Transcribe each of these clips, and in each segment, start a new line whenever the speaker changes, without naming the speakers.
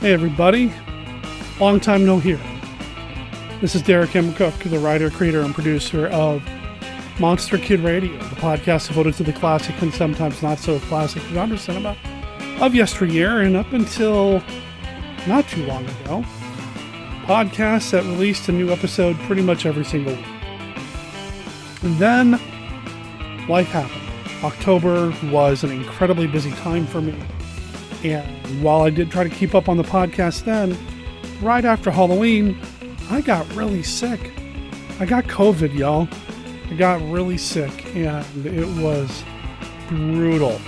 Hey everybody, long time no hear. This is Derek M. Cook, the writer, creator, and producer of Monster Kid Radio, the podcast devoted to the classic and sometimes not so classic genre cinema of yesteryear, and up until not too long ago, podcasts that released a new episode pretty much every single week. And then life happened. October was an incredibly busy time for me. And while I did try to keep up on the podcast then, right after Halloween, I got really sick. I got COVID, y'all. I got really sick, and it was brutal.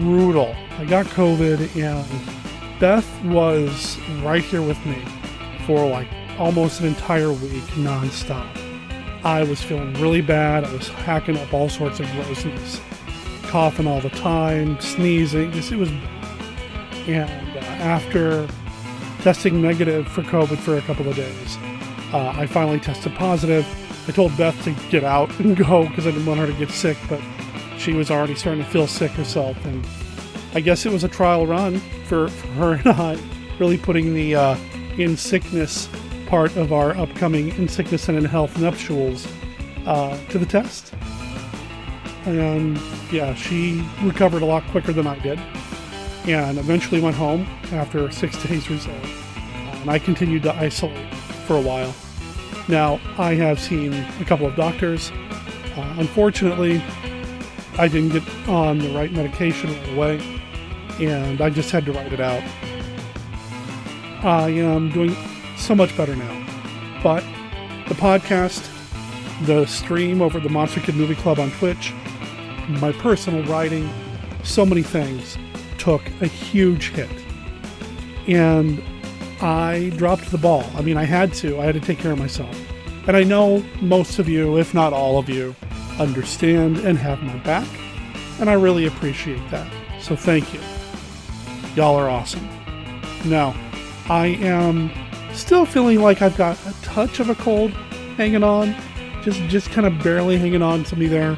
Brutal. I got COVID, and Beth was right here with me for like almost an entire week nonstop. I was feeling really bad. I was hacking up all sorts of grossness. Coughing all the time, sneezing, it was bad. And after testing negative for COVID for a couple of days, I finally tested positive. I told Beth to get out and go because I didn't want her to get sick, but she was already starting to feel sick herself. And I guess it was a trial run for her and I, really putting the in sickness part of our upcoming In Sickness and in Health nuptials to the test. And yeah, she recovered a lot quicker than I did, and eventually went home after 6 days or so. And I continued to isolate for a while. Now, I have seen a couple of doctors. Unfortunately, I didn't get on the right medication right away, and I just had to write it out. I am doing so much better now. But the podcast, the stream over the Monster Kid Movie Club on Twitch, my personal writing, so many things took a huge hit. And I dropped the ball. I mean, I had to take care of myself. And I know most of you, if not all of you, understand and have my back. And I really appreciate that. So thank you. Y'all are awesome. Now, I am still feeling like I've got a touch of a cold hanging on. Just kind of barely hanging on to me there.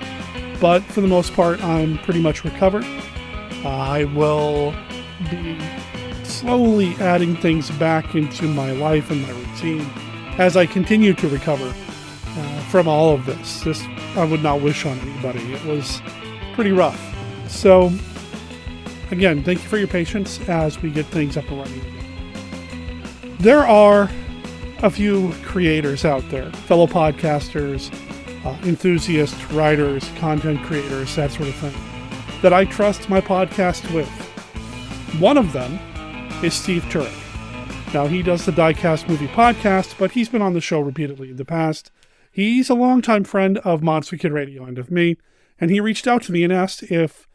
But for the most part, I'm pretty much recovered. I will be slowly adding things back into my life and my routine as I continue to recover from all of this. This I would not wish on anybody. It was pretty rough. So, again, thank you for your patience as we get things up and running again. There are a few creators out there, fellow podcasters, enthusiasts, writers, content creators, that sort of thing, that I trust my podcast with. One of them is Steve Turek. Now, he does the DieCast movie podcast, but he's been on the show repeatedly in the past. He's a longtime friend of Monster Kid Radio and of me, and he reached out to me and asked if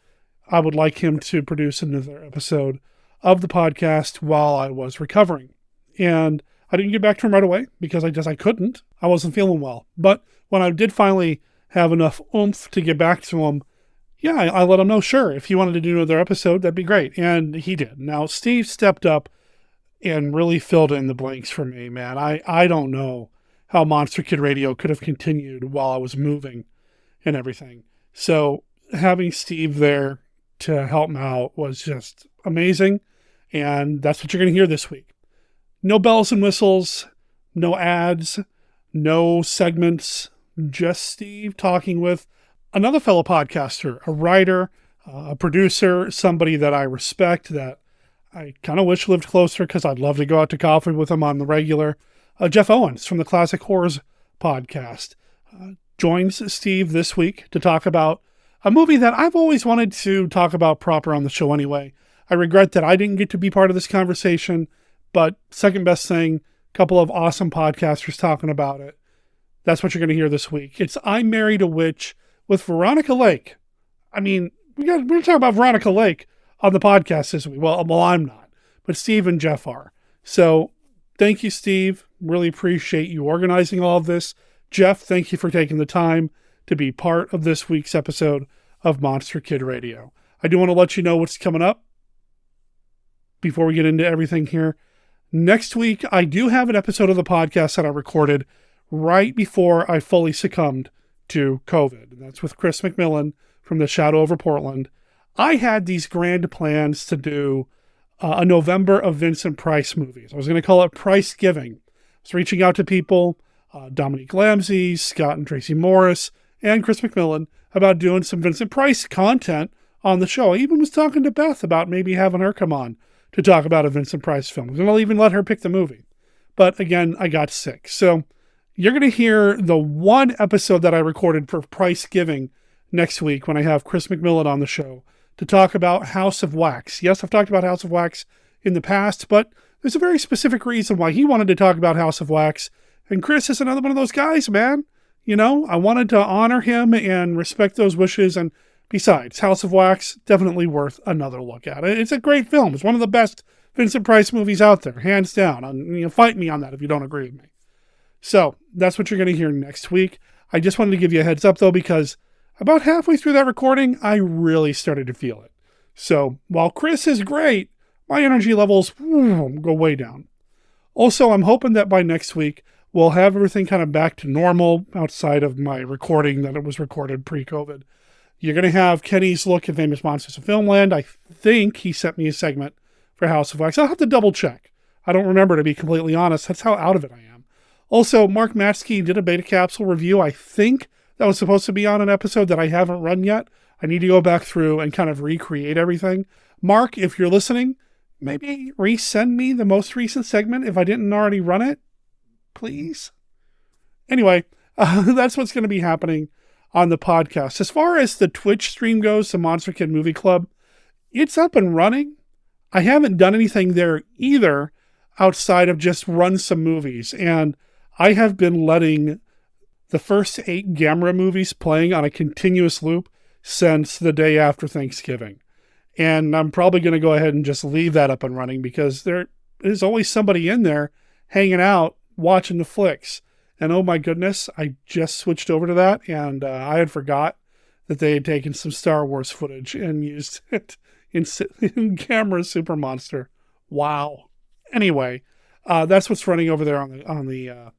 I would like him to produce another episode of the podcast while I was recovering. And I didn't get back to him right away because I couldn't. I wasn't feeling well. But when I did finally have enough oomph to get back to him, yeah, I let him know, sure, if he wanted to do another episode, that'd be great. And he did. Now, Steve stepped up and really filled in the blanks for me, man. I don't know how Monster Kid Radio could have continued while I was moving and everything. So having Steve there to help me out was just amazing. And that's what you're going to hear this week. No bells and whistles, no ads, no segments, just Steve talking with another fellow podcaster, a writer, a producer, somebody that I respect, that I kind of wish lived closer because I'd love to go out to coffee with him on the regular. Jeff Owens from the Classic Horrors podcast joins Steve this week to talk about a movie that I've always wanted to talk about proper on the show anyway. I regret that I didn't get to be part of this conversation, but second best thing, a couple of awesome podcasters talking about it. That's what you're going to hear this week. It's I Married a Witch with Veronica Lake. I mean, we're going to talk about Veronica Lake on the podcast this week. Well, I'm not, but Steve and Jeff are. So thank you, Steve. Really appreciate you organizing all of this. Jeff, thank you for taking the time to be part of this week's episode of Monster Kid Radio. I do want to let you know what's coming up before we get into everything here. Next week, I do have an episode of the podcast that I recorded right before I fully succumbed to COVID. And that's with Chris McMillan from The Shadow Over Portland. I had these grand plans to do a November of Vincent Price movies. I was going to call it Price Giving. I was reaching out to people, Dominique Lamsey, Scott and Tracy Morris, and Chris McMillan, about doing some Vincent Price content on the show. I even was talking to Beth about maybe having her come on to talk about a Vincent Price film. And I'll even let her pick the movie. But again, I got sick. So you're going to hear the one episode that I recorded for Price Giving next week when I have Chris McMillan on the show to talk about House of Wax. Yes, I've talked about House of Wax in the past, but there's a very specific reason why he wanted to talk about House of Wax. And Chris is another one of those guys, man. You know, I wanted to honor him and respect those wishes. And besides, House of Wax, definitely worth another look at. It's a great film. It's one of the best Vincent Price movies out there, hands down. And fight me on that if you don't agree with me. So that's what you're going to hear next week. I just wanted to give you a heads up, though, because about halfway through that recording, I really started to feel it. So while Chris is great, my energy levels go way down. Also, I'm hoping that by next week, we'll have everything kind of back to normal outside of my recording that it was recorded pre-COVID. You're going to have Kenny's look at Famous Monsters of Filmland. I think he sent me a segment for House of Wax. I'll have to double check. I don't remember, to be completely honest. That's how out of it I am. Also, Mark Matsky did a beta capsule review. I think that was supposed to be on an episode that I haven't run yet. I need to go back through and kind of recreate everything. Mark, if you're listening, maybe resend me the most recent segment if I didn't already run it, please. Anyway, that's what's going to be happening on the podcast. As far as the Twitch stream goes, the Monster Kid Movie Club, it's up and running. I haven't done anything there either outside of just run some movies. And I have been letting the first 8 Gamera movies playing on a continuous loop since the day after Thanksgiving. And I'm probably going to go ahead and just leave that up and running because there is always somebody in there hanging out, watching the flicks. And oh my goodness, I just switched over to that and I had forgot that they had taken some Star Wars footage and used it in Gamera Super Monster. Wow. Anyway, that's what's running over there on the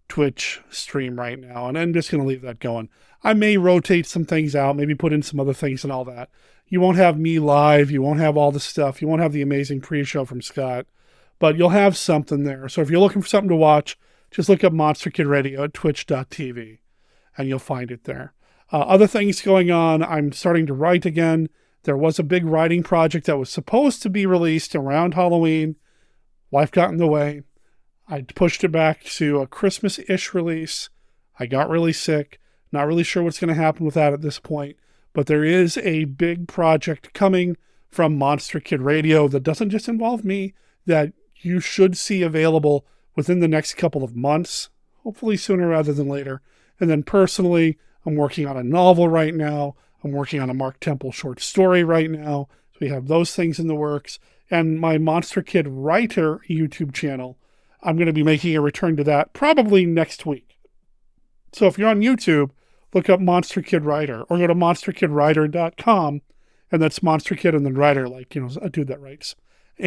Twitch stream right now, and I'm just going to leave that going. I may rotate some things out, maybe put in some other things and all that. You won't have me live, you won't have all the stuff, you won't have the amazing pre-show from Scott, but you'll have something there. So if you're looking for something to watch, just look up Monster Kid Radio at twitch.tv, and you'll find it there. Other things going on, I'm starting to write again. There was a big writing project that was supposed to be released around Halloween. Life got in the way. I pushed it back to a Christmas-ish release. I got really sick. Not really sure what's going to happen with that at this point. But there is a big project coming from Monster Kid Radio that doesn't just involve me, that you should see available within the next couple of months, hopefully sooner rather than later. And then personally, I'm working on a novel right now. I'm working on a Mark Temple short story right now. So we have those things in the works. And my Monster Kid Writer YouTube channel, I'm going to be making a return to that probably next week. So if you're on YouTube, look up Monster Kid Writer or go to monsterkidwriter.com, and that's Monster Kid and then Writer, like, a dude that writes.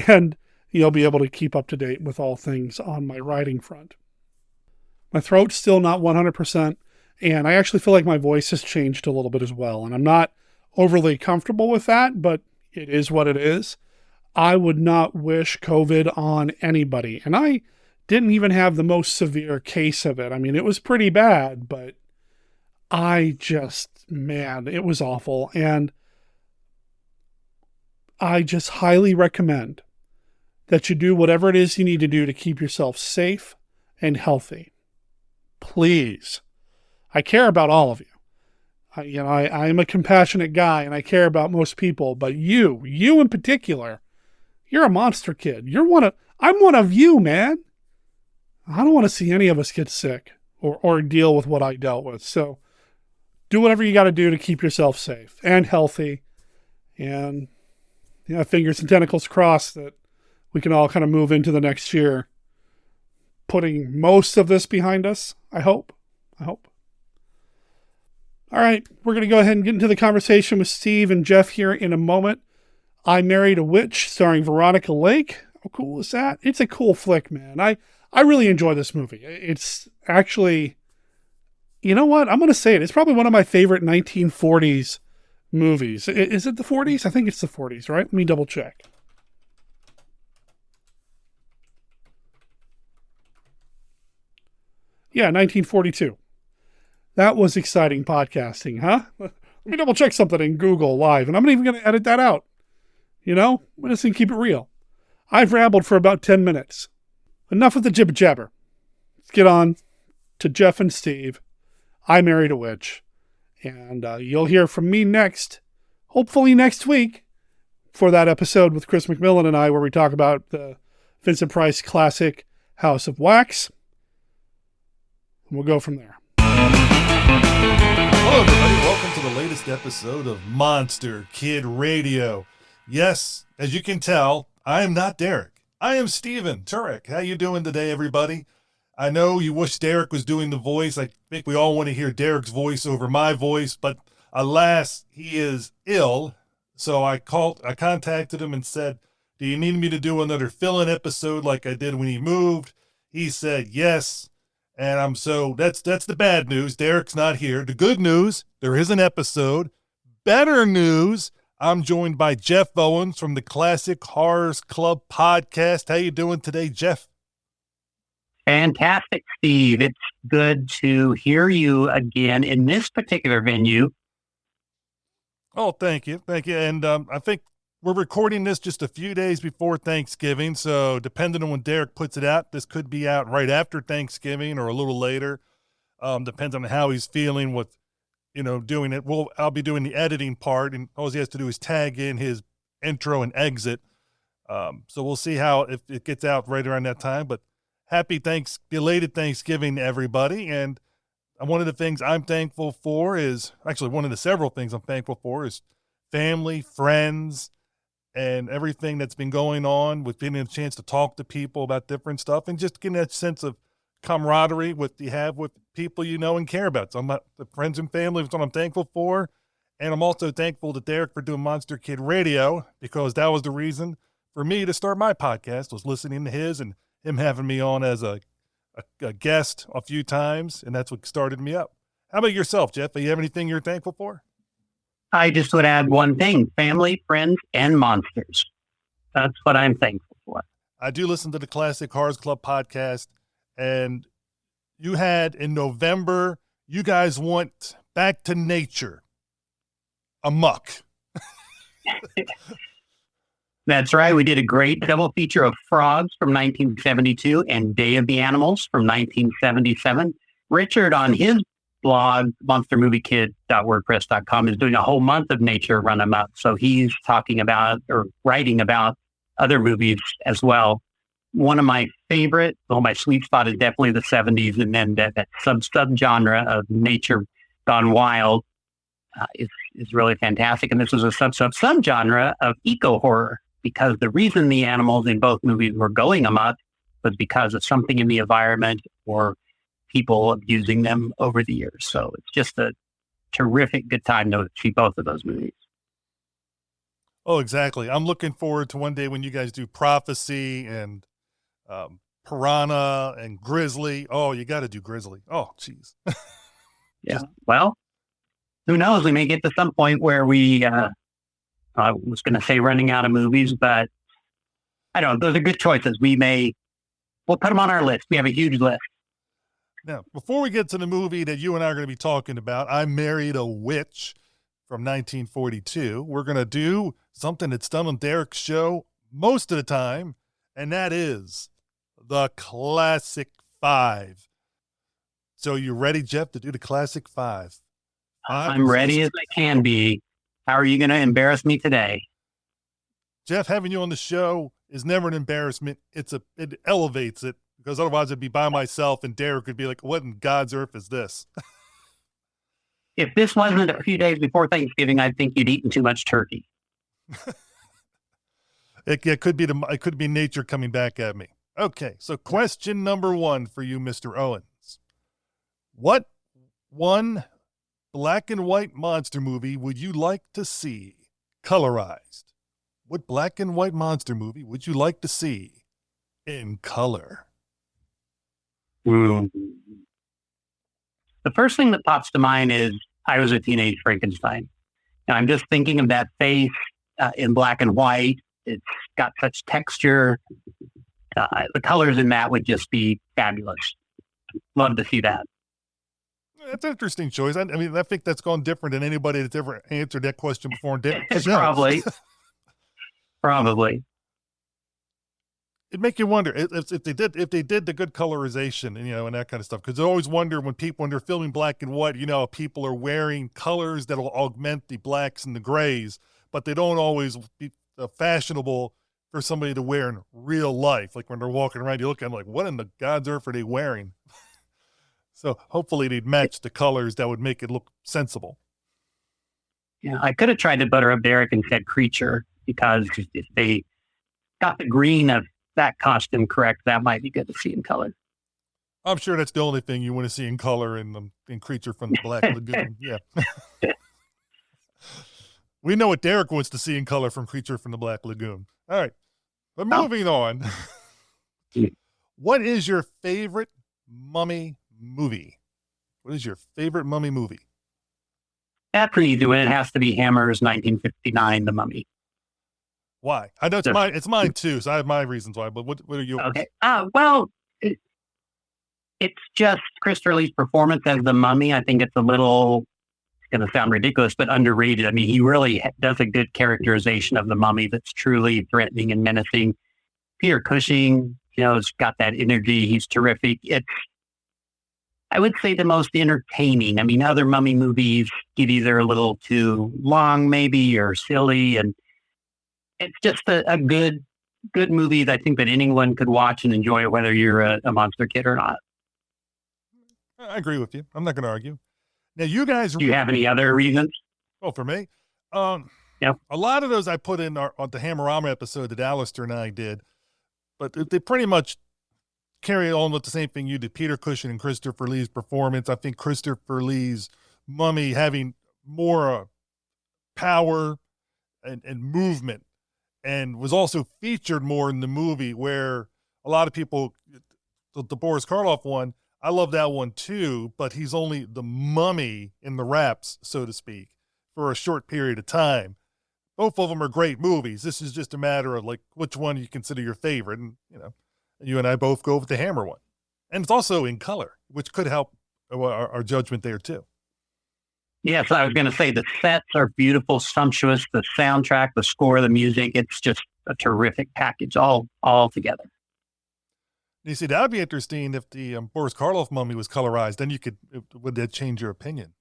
And you'll be able to keep up to date with all things on my writing front. My throat's still not 100%, and I actually feel like my voice has changed a little bit as well. And I'm not overly comfortable with that, but it is what it is. I would not wish COVID on anybody. And I didn't even have the most severe case of it. I mean, it was pretty bad, but it was awful. And I just highly recommend that you do whatever it is you need to do to keep yourself safe and healthy. Please. I care about all of you. I am a compassionate guy and I care about most people, but you in particular, you're a monster kid. I'm one of you, man. I don't want to see any of us get sick or deal with what I dealt with. So do whatever you got to do to keep yourself safe and healthy. And fingers and tentacles crossed that we can all kind of move into the next year, putting most of this behind us. I hope. All right, we're going to go ahead and get into the conversation with Steve and Jeff here in a moment. I Married a Witch, starring Veronica Lake. How cool is that? It's a cool flick, man. I really enjoy this movie. It's actually, you know what? I'm going to say it. It's probably one of my favorite 1940s movies. Is it the 40s? I think it's the 40s, right? Let me double check. Yeah, 1942. That was exciting podcasting, huh? Let me double check something in Google Live, and I'm not even going to edit that out. You know, we're just going to keep it real. I've rambled for about 10 minutes. Enough of the jibber jabber. Let's get on to Jeff and Steve. I Married a Witch. And you'll hear from me next, hopefully next week, for that episode with Chris McMillan and I, where we talk about the Vincent Price classic House of Wax. And we'll go from there.
Hello, everybody. Welcome to the latest episode of Monster Kid Radio. Yes, as you can tell, I am not Derek. I am Steven Turek. How you doing today, everybody? I know you wish Derek was doing the voice. I think we all want to hear Derek's voice over my voice, but alas, he is ill. So I contacted him and said, do you need me to do another fill-in episode like I did when he moved? He said yes. And that's the bad news. Derek's not here. The good news, there is an episode. Better news, I'm joined by Jeff Owens from the Classic Horrors Club podcast. How you doing today, Jeff?
Fantastic, Steve. It's good to hear you again in this particular venue.
Oh, thank you. Thank you. And I think we're recording this just a few days before Thanksgiving. So depending on when Derek puts it out, this could be out right after Thanksgiving or a little later. Depends on how he's feeling with, doing it. I'll be doing the editing part, and all he has to do is tag in his intro and exit. So we'll see if it gets out right around that time. But belated Thanksgiving to everybody. And one of the things I'm thankful for is, actually one of the several things I'm thankful for is family, friends, and everything that's been going on with getting a chance to talk to people about different stuff and just getting that sense of camaraderie you have with people you know and care about. So the friends and family is what I'm thankful for. And I'm also thankful to Derek for doing Monster Kid Radio, because that was the reason for me to start my podcast, was listening to his and him having me on as a guest a few times. And that's what started me up. How about yourself, Jeff? Do you have anything you're thankful for?
I just would add one thing: family, friends, and monsters. That's what I'm thankful for.
I do listen to the Classic Horrors Club podcast, and you had in November, you guys went back to nature, amok.
That's right. We did a great double feature of Frogs from 1972 and Day of the Animals from 1977. Richard, on his blog, monstermoviekid.wordpress.com, is doing a whole month of nature run amok. So he's talking about or writing about other movies as well. One of my favorite, my sweet spot is definitely the 70s, and then that sub-genre of nature gone wild is really fantastic. And this is a sub-genre of eco-horror, because the reason the animals in both movies were going amok was because of something in the environment or people abusing them over the years. So it's just a terrific good time to see both of those movies.
Oh, exactly. I'm looking forward to one day when you guys do Prophecy and Piranha and Grizzly. Oh, you got to do Grizzly. Oh, geez.
Yeah. Well, who knows? We may get to some point where I was going to say running out of movies, but I don't know. Those are good choices. We'll put them on our list. We have a huge list.
Now, before we get to the movie that you and I are going to be talking about, I Married a Witch from 1942, we're going to do something that's done on Derek's show most of the time, and that is the Classic Five. So you ready, Jeff, to do the Classic Five?
I'm ready as I can be. How are you going to embarrass me today?
Jeff, having you on the show is never an embarrassment. It elevates it, because otherwise I'd be by myself and Derek would be like, what in God's earth is this?
If this wasn't a few days before Thanksgiving, I think you'd eaten too much turkey.
It could be nature coming back at me. Okay, so question number one for you, Mr. Owens. What one black and white monster movie would you like to see colorized? What black and white monster movie would you like to see in color?
The first thing that pops to mind is I Was a Teenage Frankenstein. And I'm just thinking of that face in black and white. It's got such texture. The colors in that would just be fabulous. Love to see that.
That's an interesting choice. I mean, I think that's gone different than anybody that's ever answered that question before.
It's probably.
It make you wonder if they did the good colorization and and that kind of stuff, because I always wonder when they're filming black and white, people are wearing colors that'll augment the blacks and the grays, but they don't always be fashionable for somebody to wear in real life. Like when they're walking around, you look at them like, what in the God's earth are they wearing? So hopefully they'd match the colors that would make it look sensible.
Yeah, I could have tried to butter up Derek and said creature, because if they got the green of that costume correct, that might be good to see in color.
I'm sure that's the only thing you want to see in color in Creature from the Black Lagoon. Yeah. We know what Derek wants to see in color from Creature from the Black Lagoon. All right. But moving on. What is your favorite mummy movie? What is your favorite mummy movie?
That's an easy one. It has to be Hammer's 1959, The Mummy.
Why? I know it's mine too, so I have my reasons why, but what are yours?
Okay. Well, it's just Christopher Lee's performance as the mummy. I think it's going to sound ridiculous, but underrated. I mean, he really does a good characterization of the mummy that's truly threatening and menacing. Peter Cushing, has got that energy. He's terrific. It's, I would say, the most entertaining. I mean, other mummy movies get either a little too long maybe or silly, and it's just a good movie that I think that anyone could watch and enjoy it, whether you're a monster kid or not.
I agree with you. I'm not going to argue. Now, you guys...
Do you have any other reasons?
Oh, for me?
Yeah.
A lot of those I put on the Hammerama episode that Alistair and I did, but they pretty much carry on with the same thing you did. Peter Cushing and Christopher Lee's performance. I think Christopher Lee's mummy having more power and movement, and was also featured more in the movie, where a lot of people, the Boris Karloff one, I love that one too, but he's only the mummy in the wraps, so to speak, for a short period of time. Both of them are great movies. This is just a matter of like which one you consider your favorite. And, you and I both go with the Hammer one. And it's also in color, which could help our judgment there too.
Yes, I was going to say the sets are beautiful, sumptuous. The soundtrack, the score, the music, it's just a terrific package all together.
You see, that would be interesting if the Boris Karloff mummy was colorized. Then would that change your opinion?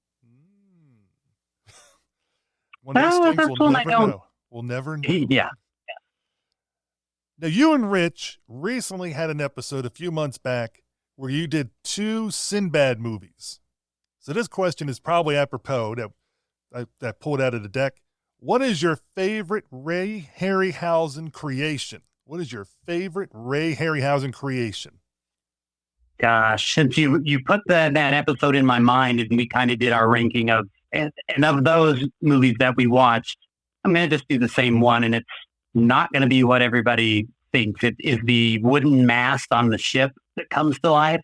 One of these things we'll never know. We'll never know.
Yeah.
Now, you and Rich recently had an episode a few months back where you did 2 Sinbad movies. So this question is probably apropos that pulled out of the deck. What is your favorite Ray Harryhausen creation? What is your favorite Ray Harryhausen creation?
Gosh, since you put that episode in my mind, and we kind of did our ranking of those movies that we watched, I'm going to just do the same one, and it's not going to be what everybody thinks. It is the wooden mast on the ship that comes to life.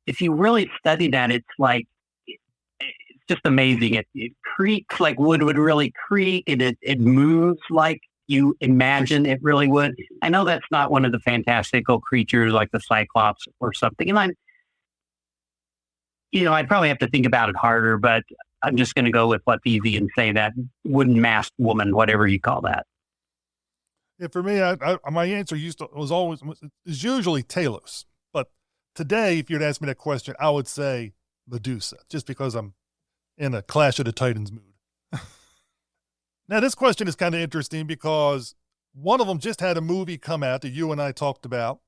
If you really study that, it's like, it's just amazing. It creaks like wood would really creak, and it moves like you imagine it really would. I know that's not one of the fantastical creatures like the Cyclops or something. And I'd probably have to think about it harder, but I'm just going to go with what's easy and say that wooden masked woman, whatever you call that.
Yeah, for me, my answer is usually Talos. But today, if you'd asked me that question, I would say Medusa, just because I'm in a Clash of the Titans mood. Now, this question is kind of interesting because one of them just had a movie come out that you and I talked about,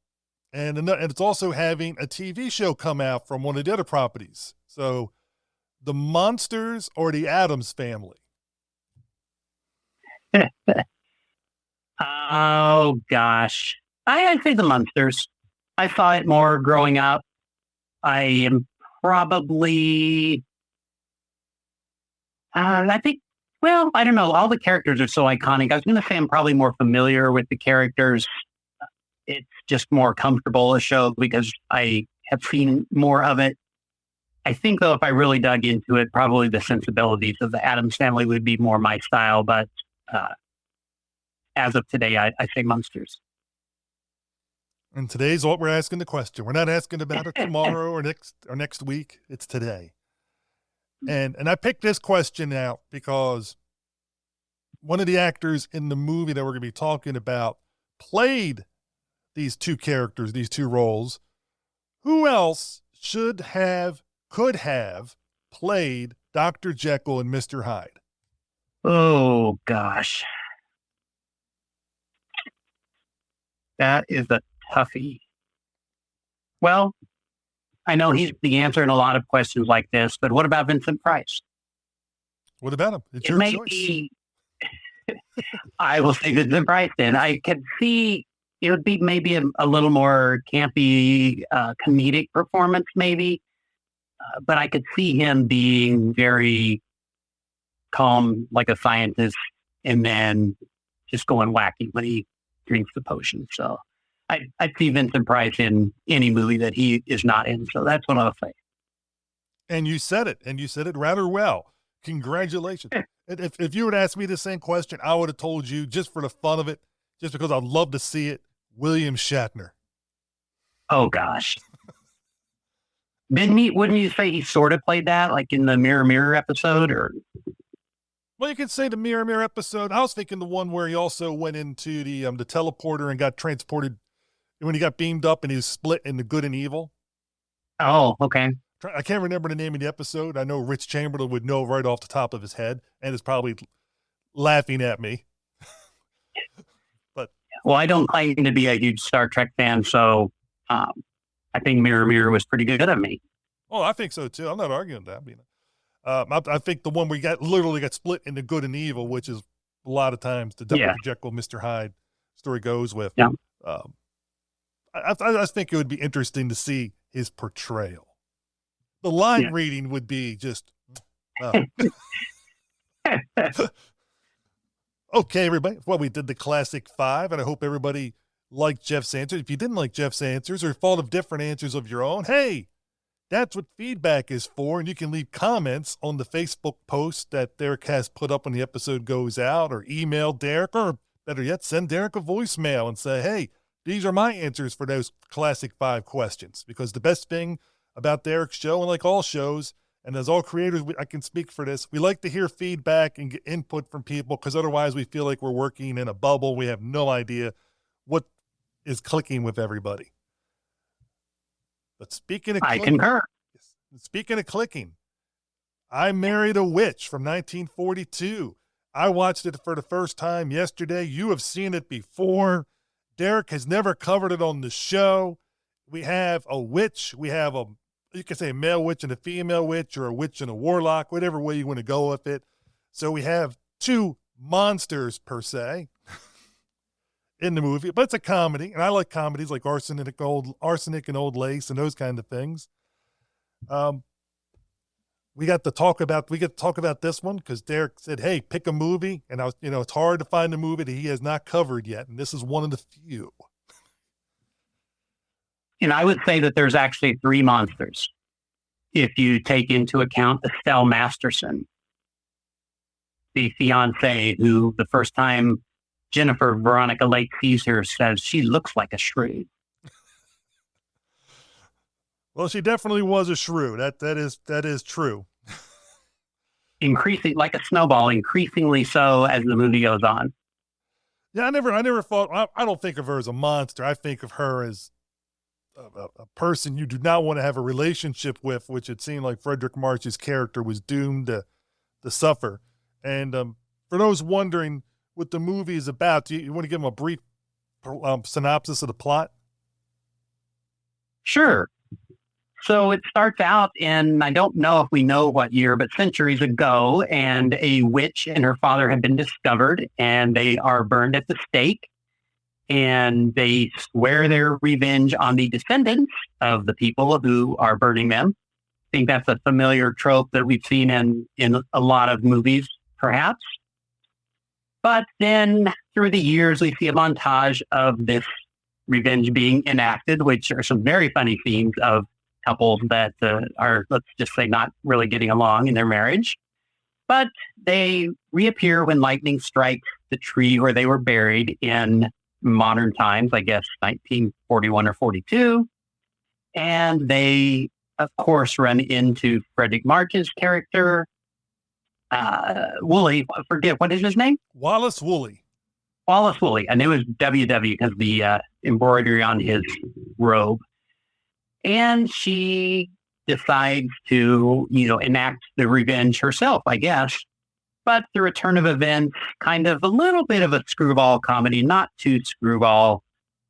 and it's also having a TV show come out from one of the other properties. So, the Monsters or the Addams Family?
Oh, gosh. I'd say the Monsters. I saw it more growing up. I am probably... I think, well, I don't know. All the characters are so iconic. I was going to say I'm probably more familiar with the characters. It's just more comfortable a show because I have seen more of it. I think, though, if I really dug into it, probably the sensibilities of the Addams Family would be more my style. But as of today, I say Monsters.
And today's what we're asking the question. We're not asking about it tomorrow or next week. It's today. And I picked this question out because one of the actors in the movie that we're going to be talking about played these two characters, these two roles. Who else could have played Dr. Jekyll and Mr. Hyde?
Oh, gosh. That is a toughie. Well, I know he's the answer in a lot of questions like this, but what about Vincent Price?
What about him? It's your choice.
I will say Vincent Price then. I could see it would be maybe a little more campy, comedic performance maybe, but I could see him being very calm like a scientist and then just going wacky when he drinks the potion. So I'd see Vincent Price in any movie that he is not in. So that's what I'll say.
And you said it rather well. Congratulations. If you would ask me the same question, I would have told you, just for the fun of it, just because I'd love to see it, William Shatner.
Oh, gosh. Wouldn't you say he sort of played that, like in the Mirror Mirror episode? Or
Well, you could say the Mirror Mirror episode. I was thinking the one where he also went into the teleporter and got transported when he got beamed up and he was split into good and evil.
Oh, okay.
I can't remember the name of the episode. I know Rich Chamberlain would know right off the top of his head and is probably laughing at me. But
well, I don't claim to be a huge Star Trek fan, so I think Mirror Mirror was pretty good at me.
Oh, I think so too. I'm not arguing that. I think the one we literally got split into good and evil, which is a lot of times the Dr. Jekyll, Mr. Hyde story goes with.
Yeah.
I just think it would be interesting to see his portrayal. The line reading would be just, okay, everybody. Well, we did the classic 5, and I hope everybody liked Jeff's answer. If you didn't like Jeff's answers or thought of different answers of your own, hey, that's what feedback is for. And you can leave comments on the Facebook post that DieCast put up when the episode goes out, or email Derek, or better yet, send Derek a voicemail and say, hey, these are my answers for those classic 5 questions. Because the best thing about Derek's show, and like all shows, and as all creators, I can speak for this, we like to hear feedback and get input from people, because otherwise we feel like we're working in a bubble. We have no idea what is clicking with everybody. But speaking of
I concur.
Speaking of clicking, I Married a Witch from 1942. I watched it for the first time yesterday. You have seen it before. Derek has never covered it on the show. We have a witch. We have you can say a male witch and a female witch, or a witch and a warlock, whatever way you want to go with it. So we have 2 monsters per se in the movie, but it's a comedy, and I like comedies like Arsenic and Old Lace and those kind of things. We get to talk about this one because Derek said, hey, pick a movie. And it's hard to find a movie that he has not covered yet. And this is one of the few.
And I would say that there's actually 3 monsters, if you take into account Estelle Masterson, the fiance who the first time Jennifer Veronica Lake sees her says she looks like a shrew.
Well, she definitely was a shrew. That is true.
Increasing like a snowball, increasingly so as the movie goes on.
Yeah, I never thought. I don't think of her as a monster. I think of her as a person you do not want to have a relationship with, which it seemed like Frederick March's character was doomed to suffer. And for those wondering what the movie is about, do you want to give them a brief synopsis of the plot?
Sure. So it starts out in, I don't know if we know what year, but centuries ago, and a witch and her father have been discovered, and they are burned at the stake, and they swear their revenge on the descendants of the people who are burning them. I think that's a familiar trope that we've seen in a lot of movies, perhaps. But then through the years, we see a montage of this revenge being enacted, which are some very funny scenes of couples that are, let's just say, not really getting along in their marriage. But they reappear when lightning strikes the tree where they were buried in modern times, I guess 1941 or 42. And they, of course, run into Frederick March's character, Wooly. I forget, what is his name?
Wallace Woolley.
Wallace Woolley. I knew it was WW because of the embroidery on his robe. And she decides to, enact the revenge herself, I guess. But the return of events, kind of a little bit of a screwball comedy, not too screwball,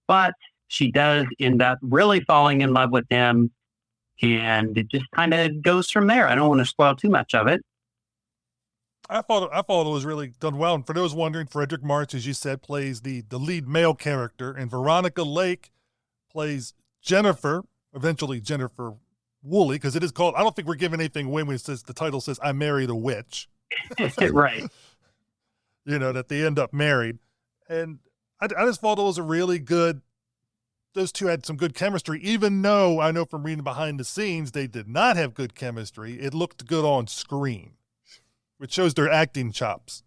but she does end up really falling in love with him. And it just kind of goes from there. I don't want to spoil too much of it.
I thought it was really done well. And for those wondering, Frederick March, as you said, plays the lead male character, and Veronica Lake plays Jennifer, eventually Jennifer Woolley, because it is called, I don't think we're giving anything away when it says, the title says, I Married a Witch.
Right.
That they end up married. And I just thought it was a really good, those two had some good chemistry, even though I know from reading behind the scenes, they did not have good chemistry. It looked good on screen, which shows their acting chops.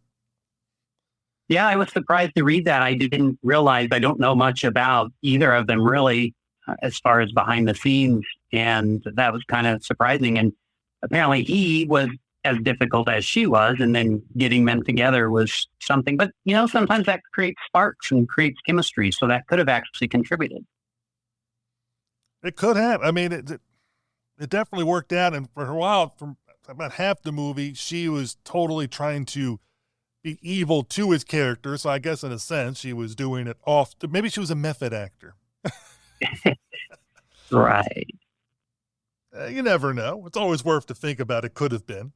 Yeah, I was surprised to read that. I didn't realize, I don't know much about either of them really, as far as behind the scenes. And that was kind of surprising. And apparently he was as difficult as she was. And then getting them together was something. But, sometimes that creates sparks and creates chemistry. So that could have actually contributed.
It could have. I mean, it definitely worked out. And for a while, from about half the movie, she was totally trying to be evil to his character. So I guess in a sense, she was doing it off. Maybe she was a method actor.
Right.
You never know. It's always worth to think about. It could have been.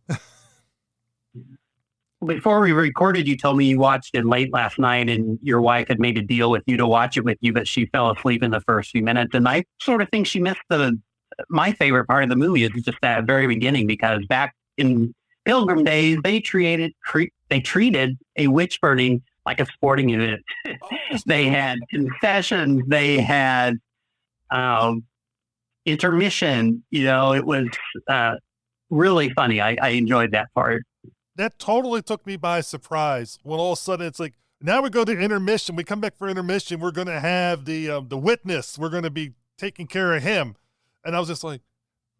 Before we recorded, you told me you watched it late last night and your wife had made a deal with you to watch it with you, but she fell asleep in the first few minutes. And I sort of think she missed my favorite part of the movie is just that very beginning, because back in Pilgrim days, they treated a witch burning like a sporting event. They had concessions, they had intermission. It was really funny. I enjoyed that part.
That totally took me by surprise when all of a sudden it's like, now we go to intermission. We come back for intermission. We're going to have the witness. We're going to be taking care of him. And I was just like,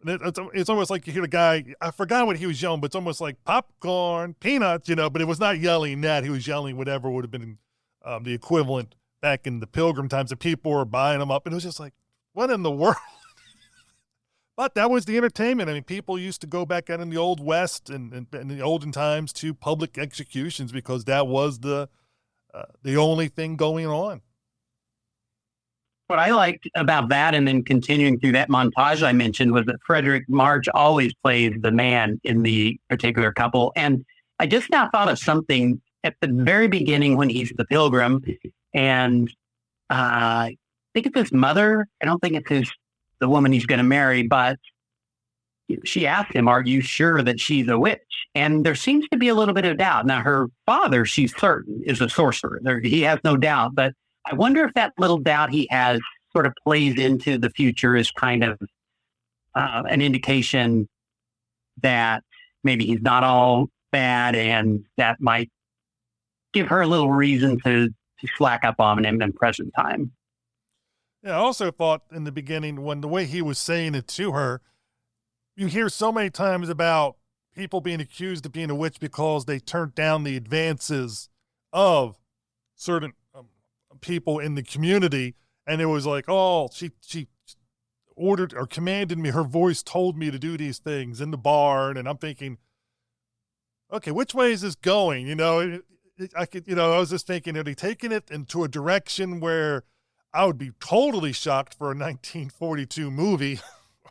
it's almost like you hear the guy, I forgot what he was yelling, but it's almost like popcorn, peanuts, but it was not yelling that. He was yelling whatever would have been the equivalent back in the Pilgrim times, that people were buying them up. And it was just like, what in the world? But that was the entertainment. I mean, people used to go back out in the Old West and in the olden times to public executions because that was the only thing going on.
What I liked about that, and then continuing through that montage I mentioned, was that Frederick March always plays the man in the particular couple. And I just now thought of something at the very beginning when he's the pilgrim. And I think it's his mother. I don't think it's the woman he's going to marry, but she asked him, are you sure that she's a witch? And there seems to be a little bit of doubt. Now, her father, she's certain, is a sorcerer. He has no doubt, but I wonder if that little doubt he has sort of plays into the future as kind of an indication that maybe he's not all bad, and that might give her a little reason to slack up on him in present time.
Yeah, I also thought in the beginning, when the way he was saying it to her, you hear so many times about people being accused of being a witch because they turned down the advances of certain people in the community. And it was like, oh, she ordered or commanded me. Her voice told me to do these things in the barn. And I'm thinking, okay, which way is this going? I was just thinking, are they taking it into a direction where I would be totally shocked for a 1942 movie?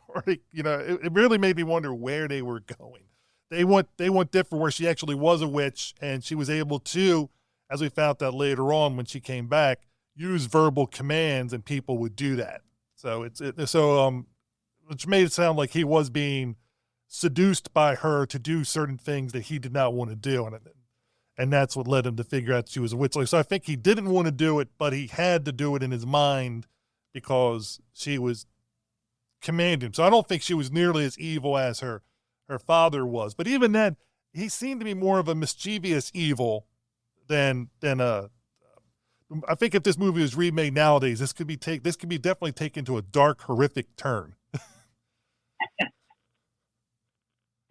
Or, it really made me wonder where they were going. They went different, where she actually was a witch, and she was able to, as we found out later on when she came back, use verbal commands, and people would do that. So which made it sound like he was being seduced by her to do certain things that he did not want to do. And that's what led him to figure out she was a witch. So I think he didn't want to do it, but he had to do it in his mind because she was commanding him. So I don't think she was nearly as evil as her father was. But even then, he seemed to be more of a mischievous evil than the I think if this movie was remade nowadays, this could be definitely taken to a dark, horrific turn.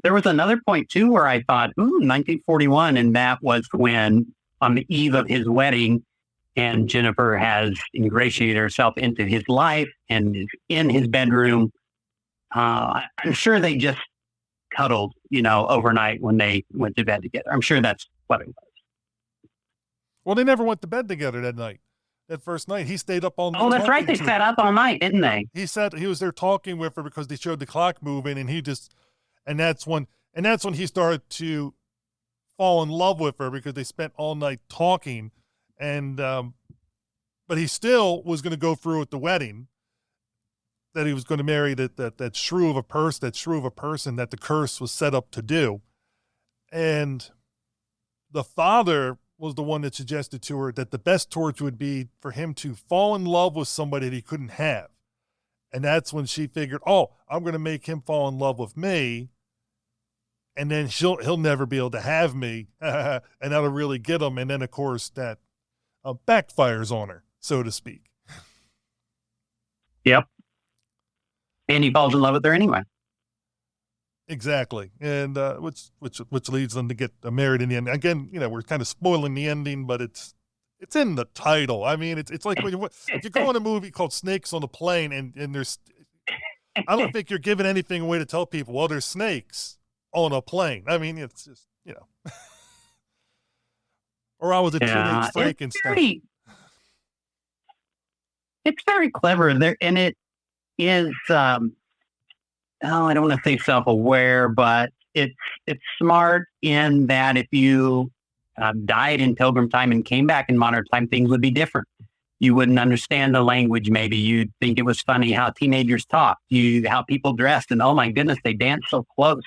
There was another point too where I thought, 1941, and that was when, on the eve of his wedding, and Jennifer has ingratiated herself into his life and is in his bedroom. I'm sure they just cuddled, overnight when they went to bed together. I'm sure that's what it was.
Well, they never went to bed together that night. That first night, he stayed up all night.
Oh, that's right. They sat up all night, didn't they?
He was there talking with her because they showed the clock moving, and that's when he started to fall in love with her because they spent all night talking, and but he still was going to go through with the wedding. That he was going to marry that shrew of a person that the curse was set up to do, and the father was the one that suggested to her that the best torch would be for him to fall in love with somebody that he couldn't have. And that's when she figured, I'm going to make him fall in love with me, and then he'll never be able to have me, and that'll really get him. And then, of course, that backfires on her, so to speak.
Yep. And he falls in love with her anyway.
Exactly, and which leads them to get married in the end. Again, we're kind of spoiling the ending, but it's in the title. I mean, it's like if you go on a movie called Snakes on a Plane, and there's, I don't think you're giving anything away to tell people, well, there's snakes on a plane. I mean, it's just or I was a teenage Frankenstein.
It's very clever there, and it is. I don't want to say self-aware, but it's smart in that if you died in Pilgrim time and came back in modern time, things would be different. You wouldn't understand the language. Maybe you'd think it was funny how teenagers talk, how people dressed, and oh my goodness, they danced so close.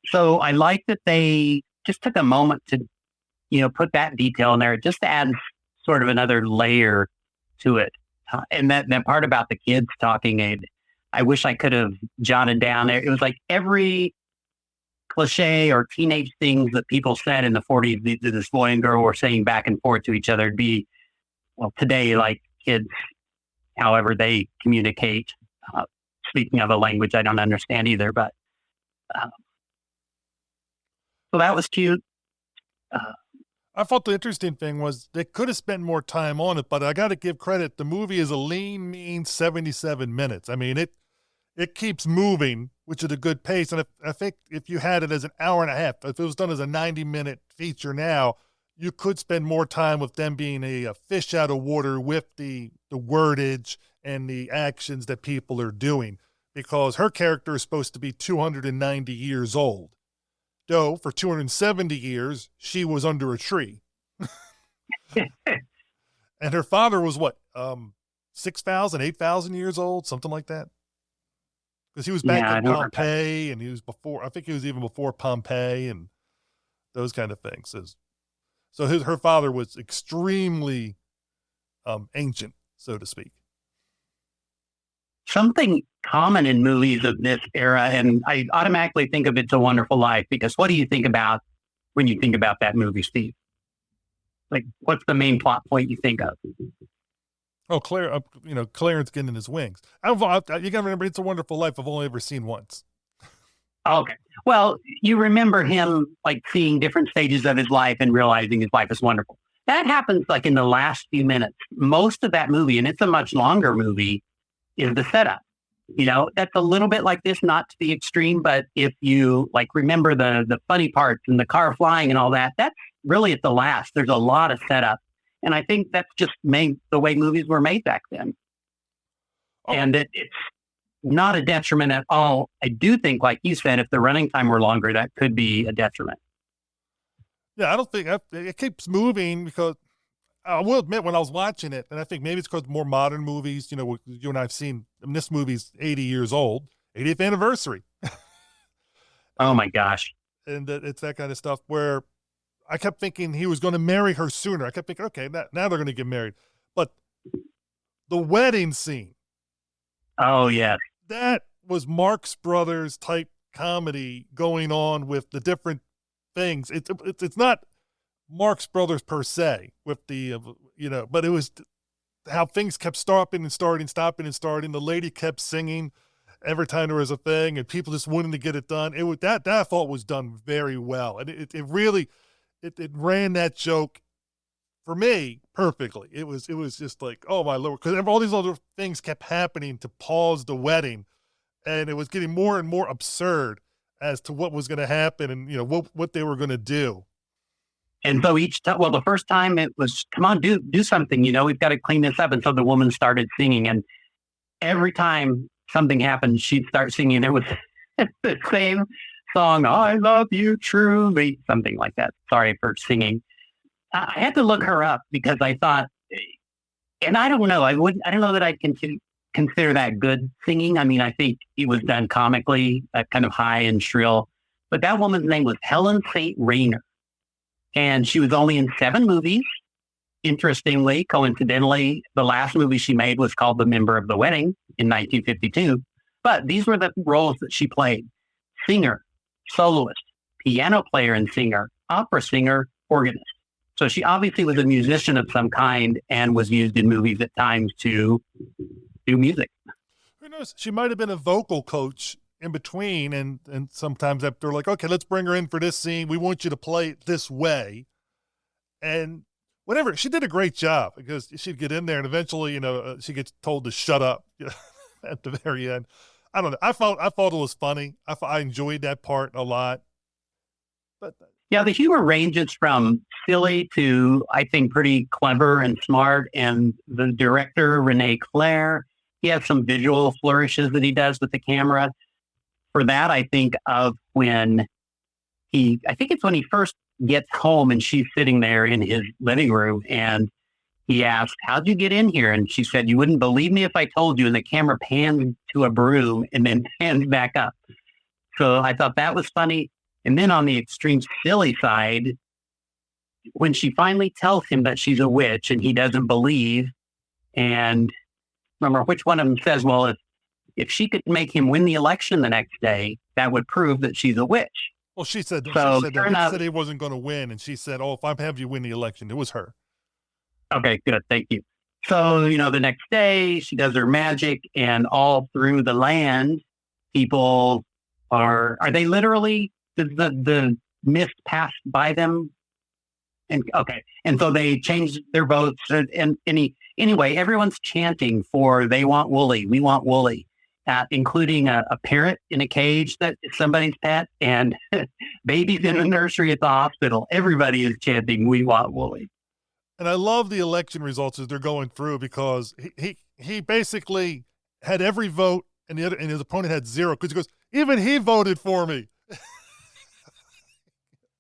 So I like that they just took a moment to, put that detail in there, just to add sort of another layer to it. And that part about the kids talking, I wish I could have jotted down there. It was like every cliche or teenage things that people said in the 40s, that this boy and girl were saying back and forth to each other. It'd be, today, like kids, however they communicate. Speaking of a language I don't understand either, but so that was cute.
I thought the interesting thing was they could have spent more time on it, but I got to give credit. The movie is a lean, mean 77 minutes. I mean, it keeps moving, which is a good pace. And I think if you had it as an hour and a half, if it was done as a 90-minute feature now, you could spend more time with them being a fish out of water with the wordage and the actions that people are doing, because her character is supposed to be 290 years old. Though for 270 years, she was under a tree. And her father was what, 6,000, 8,000 years old, something like that? Because he was back in Pompeii, and he was I think he was even before Pompeii and those kind of things. So her father was extremely ancient, so to speak.
Something common in movies of this era, and I automatically think of It's a Wonderful Life, because what do you think about when you think about that movie, Steve? Like, what's the main plot point you think of?
Oh, Claire, Clarence getting his wings. You got to remember, It's a Wonderful Life I've only ever seen once.
Okay. Well, you remember him like seeing different stages of his life and realizing his life is wonderful. That happens like in the last few minutes. Most of that movie, and it's a much longer movie, is the setup. That's a little bit like this, not to the extreme, but if you like remember the funny parts and the car flying and all that, that's really at the last. There's a lot of setup. And I think that's just the way movies were made back then. Oh. And it's not a detriment at all. I do think, like you said, if the running time were longer, that could be a detriment.
Yeah, I don't think it keeps moving, because I will admit, when I was watching it, and I think maybe it's because more modern movies, you and I've seen, this movie's 80 years old, 80th anniversary.
Oh my gosh.
And it's that kind of stuff where I kept thinking he was going to marry her sooner. I kept thinking, okay, now they're going to get married. But the wedding scene.
Oh, yeah.
That was Marx Brothers type comedy going on with the different things. It's not Marx Brothers per se with the, but it was how things kept stopping and starting, stopping and starting. The lady kept singing every time there was a thing, and people just wanted to get it done. It was that I thought was done very well, and it really ran that joke for me perfectly. It was just like, oh my Lord, because all these other things kept happening to pause the wedding, and it was getting more and more absurd as to what was going to happen and what they were going to do.
And so each time, well, the first time it was, come on, do something, we've got to clean this up. And so the woman started singing, and every time something happened, she'd start singing. It was the same song, I love you truly, something like that. Sorry for singing. I had to look her up because I thought, and I don't know, I don't know that I can consider that good singing. I mean, I think it was done comically, kind of high and shrill, but that woman's name was Helen St. Rayner. And she was only in 7 movies. Interestingly, coincidentally, the last movie she made was called The Member of the Wedding in 1952. But these were the roles that she played: singer, soloist, piano player and singer, opera singer, organist. So she obviously was a musician of some kind and was used in movies at times to do music.
Who knows? She might have been a vocal coach in between, and sometimes they're like, okay, let's bring her in for this scene. We want you to play it this way. And whatever, she did a great job because she'd get in there and eventually, she gets told to shut up at the very end. I don't know. I thought it was funny. I enjoyed that part a lot. But
yeah, the humor ranges from silly to, I think, pretty clever and smart. And the director, René Clair, he has some visual flourishes that he does with the camera. For that, I think of when it's when he first gets home and she's sitting there in his living room and he asks, how'd you get in here? And she said, you wouldn't believe me if I told you. And the camera pans to a broom and then pans back up. So I thought that was funny. And then on the extreme silly side, when she finally tells him that she's a witch and he doesn't believe, and remember which one of them says, well, if she could make him win the election the next day, that would prove that she's a witch.
Well, she said,
so
he said he wasn't going to win. And she said, oh, if I have you win the election, it was her.
Okay, good. Thank you. So, the next day she does her magic, and all through the land, people are they literally, the mist passed by them? And okay. And so they changed their votes. And anyway, everyone's chanting for, they want Wooly. We want Wooly. Including a parrot in a cage that is somebody's pet, and babies in the nursery at the hospital. Everybody is chanting, we want Wooly.
And I love the election results as they're going through, because he basically had every vote and his opponent had 0, because he goes, even he voted for me.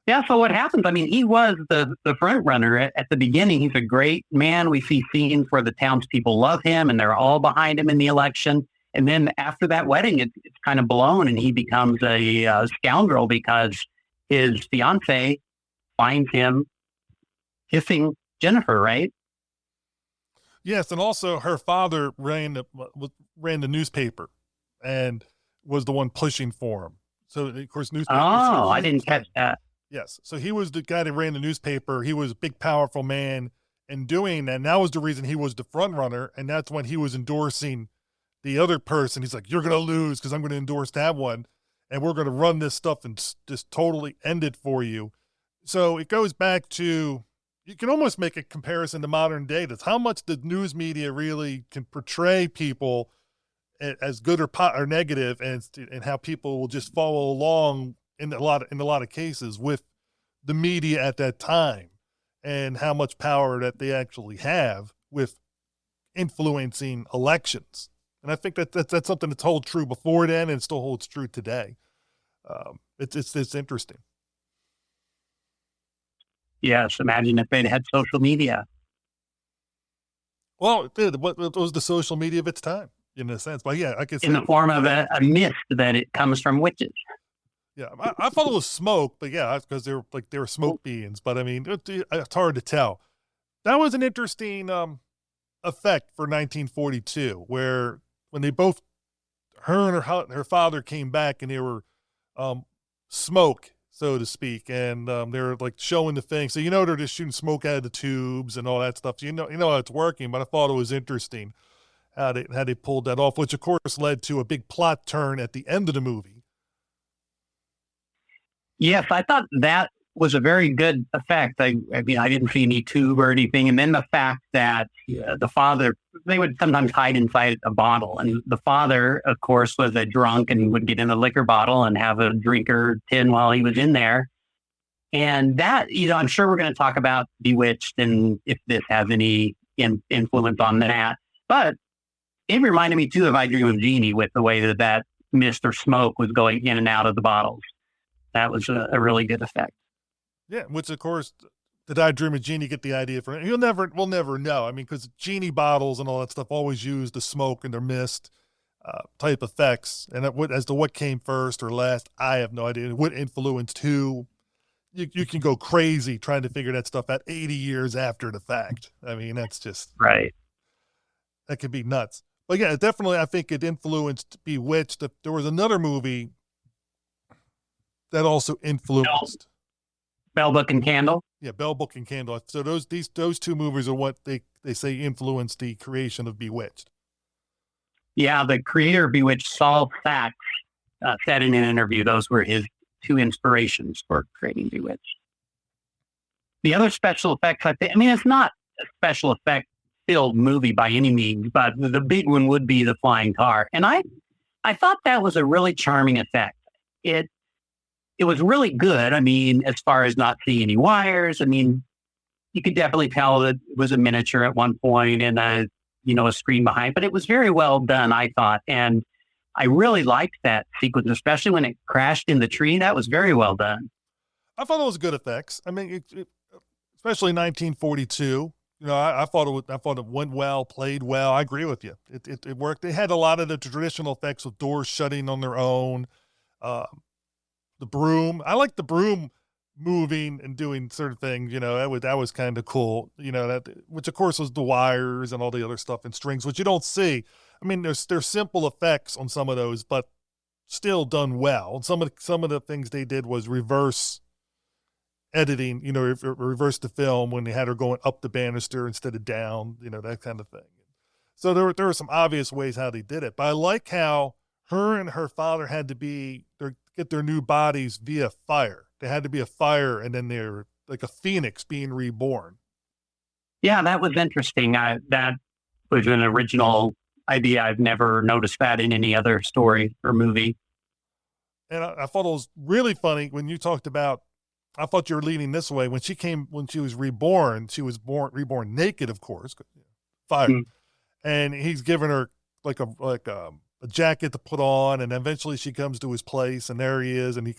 Yeah, so what happens? I mean, he was the front runner at the beginning. He's a great man. We see scenes where the townspeople love him and they're all behind him in the election. And then after that wedding, it's kind of blown, and he becomes a scoundrel because his fiance finds him kissing Jennifer, right?
Yes, and also her father ran the newspaper and was the one pushing for him. So, of course, newspaper.
Oh, I didn't catch that.
Yes, so he was the guy that ran the newspaper. He was a big, powerful man in doing that. And that was the reason he was the front runner, and that's when he was endorsing the other person. He's like, you're going to lose because I'm going to endorse that one, and we're going to run this stuff and just totally end it for you. So it goes back to, you can almost make a comparison to modern day. That's how much the news media really can portray people as good or negative, and how people will just follow along in a lot of cases with the media at that time, and how much power that they actually have with influencing elections. And I think that's something that's held true before then and still holds true today. It's interesting.
Yes, imagine if they'd had social media.
Well, it was the social media of its time, in a sense. But yeah, I can say,
in the form of a myth that it comes from witches.
Yeah, I thought it was smoke, but yeah, because they were smoke beings. But I mean, it's hard to tell. That was an interesting effect for 1942, where when they both, her and her father came back, and they were smoke. so to speak. And they're like showing the thing. So, they're just shooting smoke out of the tubes and all that stuff. So, how it's working, but I thought it was interesting how they pulled that off, which of course led to a big plot turn at the end of the movie.
Yes, I thought that was a very good effect. I mean, I didn't see any tube or anything. And then the fact that the father, they would sometimes hide inside a bottle. And the father, of course, was a drunk and would get in a liquor bottle and have a drink or 10 while he was in there. And that, I'm sure we're going to talk about Bewitched and if this has any influence on that. But it reminded me, too, of I Dream of Jeannie with the way that mist or smoke was going in and out of the bottles. That was a really good effect.
Yeah, which of course, did I Dream of Jeannie get the idea from? We'll never know. I mean, because Genie bottles and all that stuff always use the smoke and their mist type effects. And as to what came first or last, I have no idea. What influenced who? You can go crazy trying to figure that stuff out 80 years after the fact. I mean, that's just
right.
That could be nuts. But yeah, definitely, I think it influenced Bewitched. There was another movie that also influenced
Bell Book and Candle.
Yeah, Bell Book and Candle. So those two movies are what they say influenced the creation of Bewitched.
Yeah, the creator of Bewitched, Saul Sachs, said in an interview those were his two inspirations for creating Bewitched. The other special effects, it's not a special effect filled movie by any means, but the big one would be the flying car. And I thought that was a really charming effect. It was really good. I mean, as far as not seeing any wires, I mean, you could definitely tell that it was a miniature at one point and a screen behind, but it was very well done, I thought. And I really liked that sequence, especially when it crashed in the tree. That was very well done.
I thought it was good effects. I mean, especially 1942. I thought it went well, played well. I agree with you. It worked. They had a lot of the traditional effects with doors shutting on their own. The broom. I like the broom moving and doing certain things. That was kind of cool. Which of course was the wires and all the other stuff and strings, which you don't see. I mean, there's simple effects on some of those, but still done well. And some of the things they did was reverse editing, reverse the film when they had her going up the banister instead of down, that kind of thing. So there were some obvious ways how they did it, but I like how her and her father had to get their new bodies via fire. They had to be a fire, and then they're like a phoenix being reborn.
Yeah, that was interesting. That was an original idea. I've never noticed that in any other story or movie.
And I thought it was really funny when you talked about, I thought you were leaning this way. When she was reborn, she was reborn naked, of course, fire. Mm-hmm. And he's giving her like a jacket to put on, and eventually she comes to his place, and there he is, and he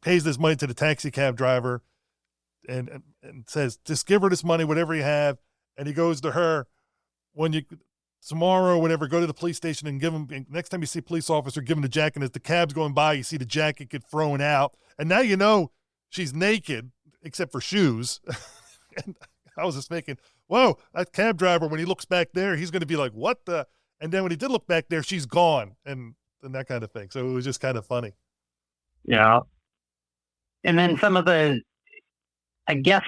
pays this money to the taxi cab driver and says, just give her this money, whatever you have. And he goes to her, tomorrow, whatever, go to the police station and give him, next time you see a police officer, give him the jacket. As the cab's going by, you see the jacket get thrown out. And now she's naked, except for shoes. And I was just thinking, whoa, that cab driver, when he looks back there, he's going to be like, what the? And then when he did look back there, she's gone, and that kind of thing. So it was just kind of funny.
Yeah. And then I guess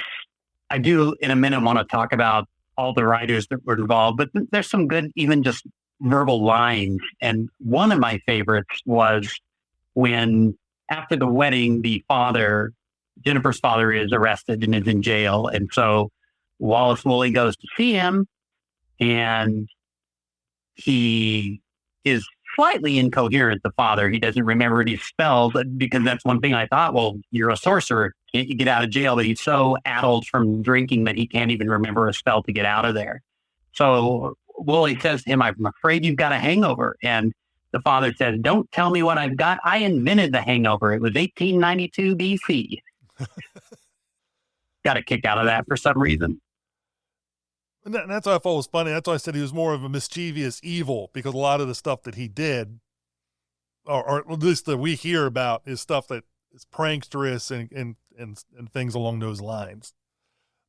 I do in a minute want to talk about all the writers that were involved, but there's some good, even just verbal lines. And one of my favorites was when after the wedding, Jennifer's father is arrested and is in jail. And so Wallace Woolley goes to see him, and he is slightly incoherent, the father. He doesn't remember these spells, because that's one thing I thought, well, you're a sorcerer. Can't you get out of jail? But he's so addled from drinking that he can't even remember a spell to get out of there. So Woolley says to him, I'm afraid you've got a hangover. And the father says, don't tell me what I've got. I invented the hangover. It was 1892 BC. Got a kick out of that for some reason.
And that's why I thought it was funny. That's why I said he was more of a mischievous evil, because a lot of the stuff that he did, or at least that we hear about, is stuff that is pranksterous and things along those lines.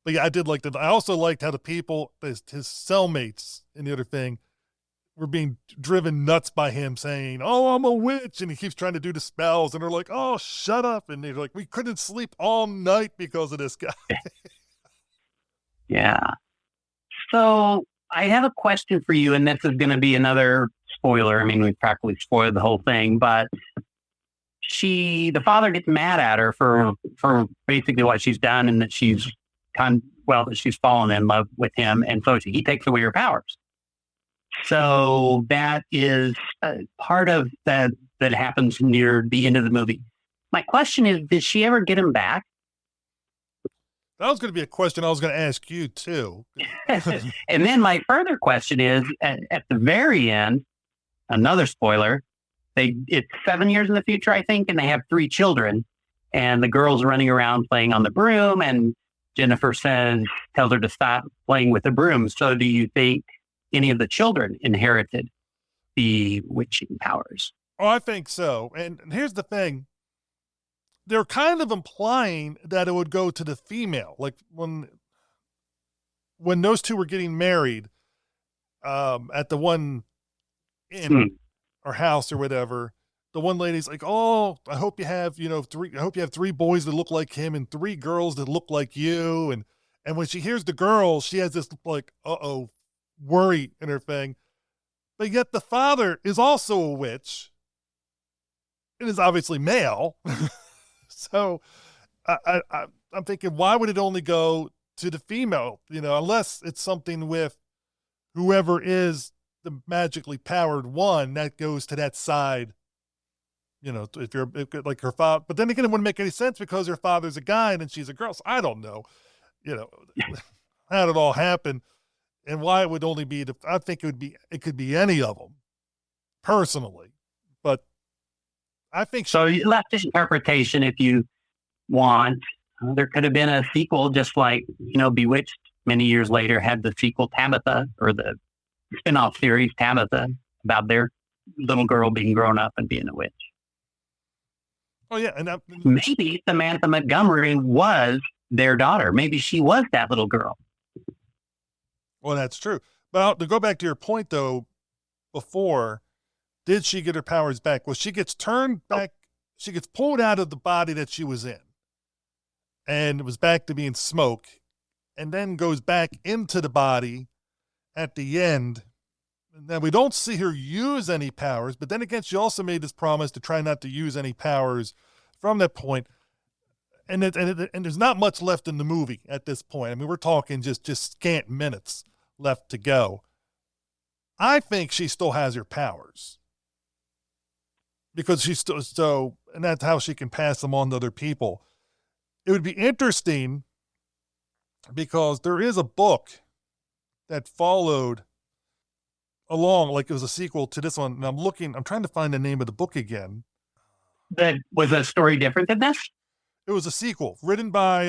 But yeah, I did like that. I also liked how the people, his cellmates in the other thing, we're being driven nuts by him saying, "Oh, I'm a witch," and he keeps trying to do the spells, and they're like, "Oh, shut up!" And they're like, "We couldn't sleep all night because of this guy."
Yeah. So I have a question for you, and this is going to be another spoiler. I mean, we practically spoiled the whole thing, but the father gets mad at her for basically what she's done, and that that she's fallen in love with him, and so he takes away her powers. So that is part of that happens near the end of the movie. My question is, did she ever get him back?
That was going to be a question I was going to ask you too.
And then my further question is, at the very end, another spoiler, it's 7 years in the future, I think, and they have 3 children, and the girl's running around playing on the broom, and Jennifer tells her to stop playing with the broom. So do you think any of the children inherited the witching powers?
Oh, I think so. And here's the thing. They're kind of implying that it would go to the female. Like when those two were getting married at the one inn or house or whatever, the one lady's like, "Oh, I hope you have, 3 boys that look like him and 3 girls that look like you." And when she hears the girls, she has this like, worry in her thing. But yet the father is also a witch and is obviously male. So I'm thinking, why would it only go to the female? Unless it's something with whoever is the magically powered one that goes to that side. If like her father, but then again, it wouldn't make any sense because her father's a guy and then she's a girl. So I don't know, how did it all happen and why it would only be I think it could be any of them personally, but I think
so. You left interpretation if you want. There could have been a sequel, just like Bewitched many years later had the sequel Tabitha, or the spin-off series Tabitha, about their little girl being grown up and being a witch.
Oh yeah, and
maybe Samantha Montgomery was their daughter. Maybe she was that little girl.
Well, that's true. But to go back to your point though, before. Did she get her powers back? Well, she gets turned back. She gets pulled out of the body that she was in and it was back to being smoke, and then goes back into the body at the end. Now, we don't see her use any powers, but then again, she also made this promise to try not to use any powers from that point. And there's not much left in the movie at this point. I mean, we're talking just scant minutes left to go. I think she still has her powers. Because she's still, and that's how she can pass them on to other people. It would be interesting because there is a book that followed along, like it was a sequel to this one. And I'm trying to find the name of the book again.
That was a story different than this?
It was a sequel written by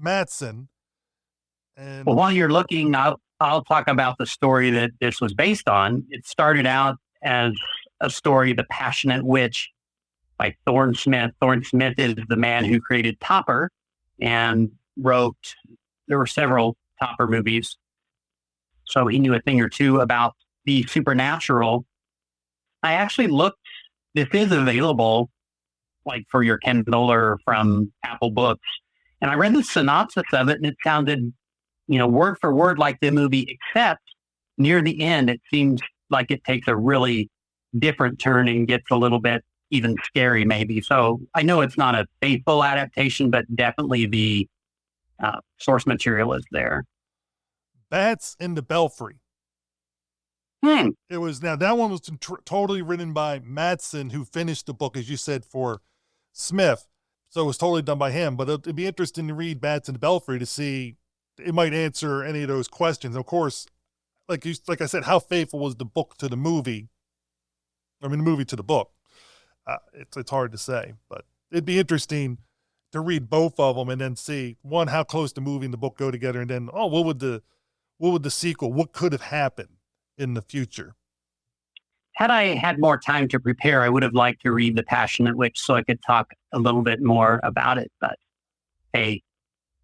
Madsen. And
well, while you're looking, I'll talk about the story that this was based on. It started out as a story, The Passionate Witch, by Thorne Smith. Thorne Smith is the man who created Topper and there were several Topper movies. So he knew a thing or two about the supernatural. I actually looked, this is available like for your Kindle or from Apple Books. And I read the synopsis of it and it sounded, word for word like the movie, except near the end, it seems like it takes a really different turn and gets a little bit even scary maybe. So I know it's not a faithful adaptation, but definitely the source material is there.
Bats in the Belfry. It was, now that one was totally written by Madsen, who finished the book, as you said, for Smith. So it was totally done by him, but it'd be interesting to read Bats in the Belfry to see, it might answer any of those questions. Of course, like I said, how faithful was the book to the movie? I mean, the movie to the book. It's hard to say, but it'd be interesting to read both of them and then see, one, how close the movie and the book go together, and then, what would the sequel, what could have happened in the future?
Had I had more time to prepare, I would have liked to read The Passionate Witch so I could talk a little bit more about it, but hey,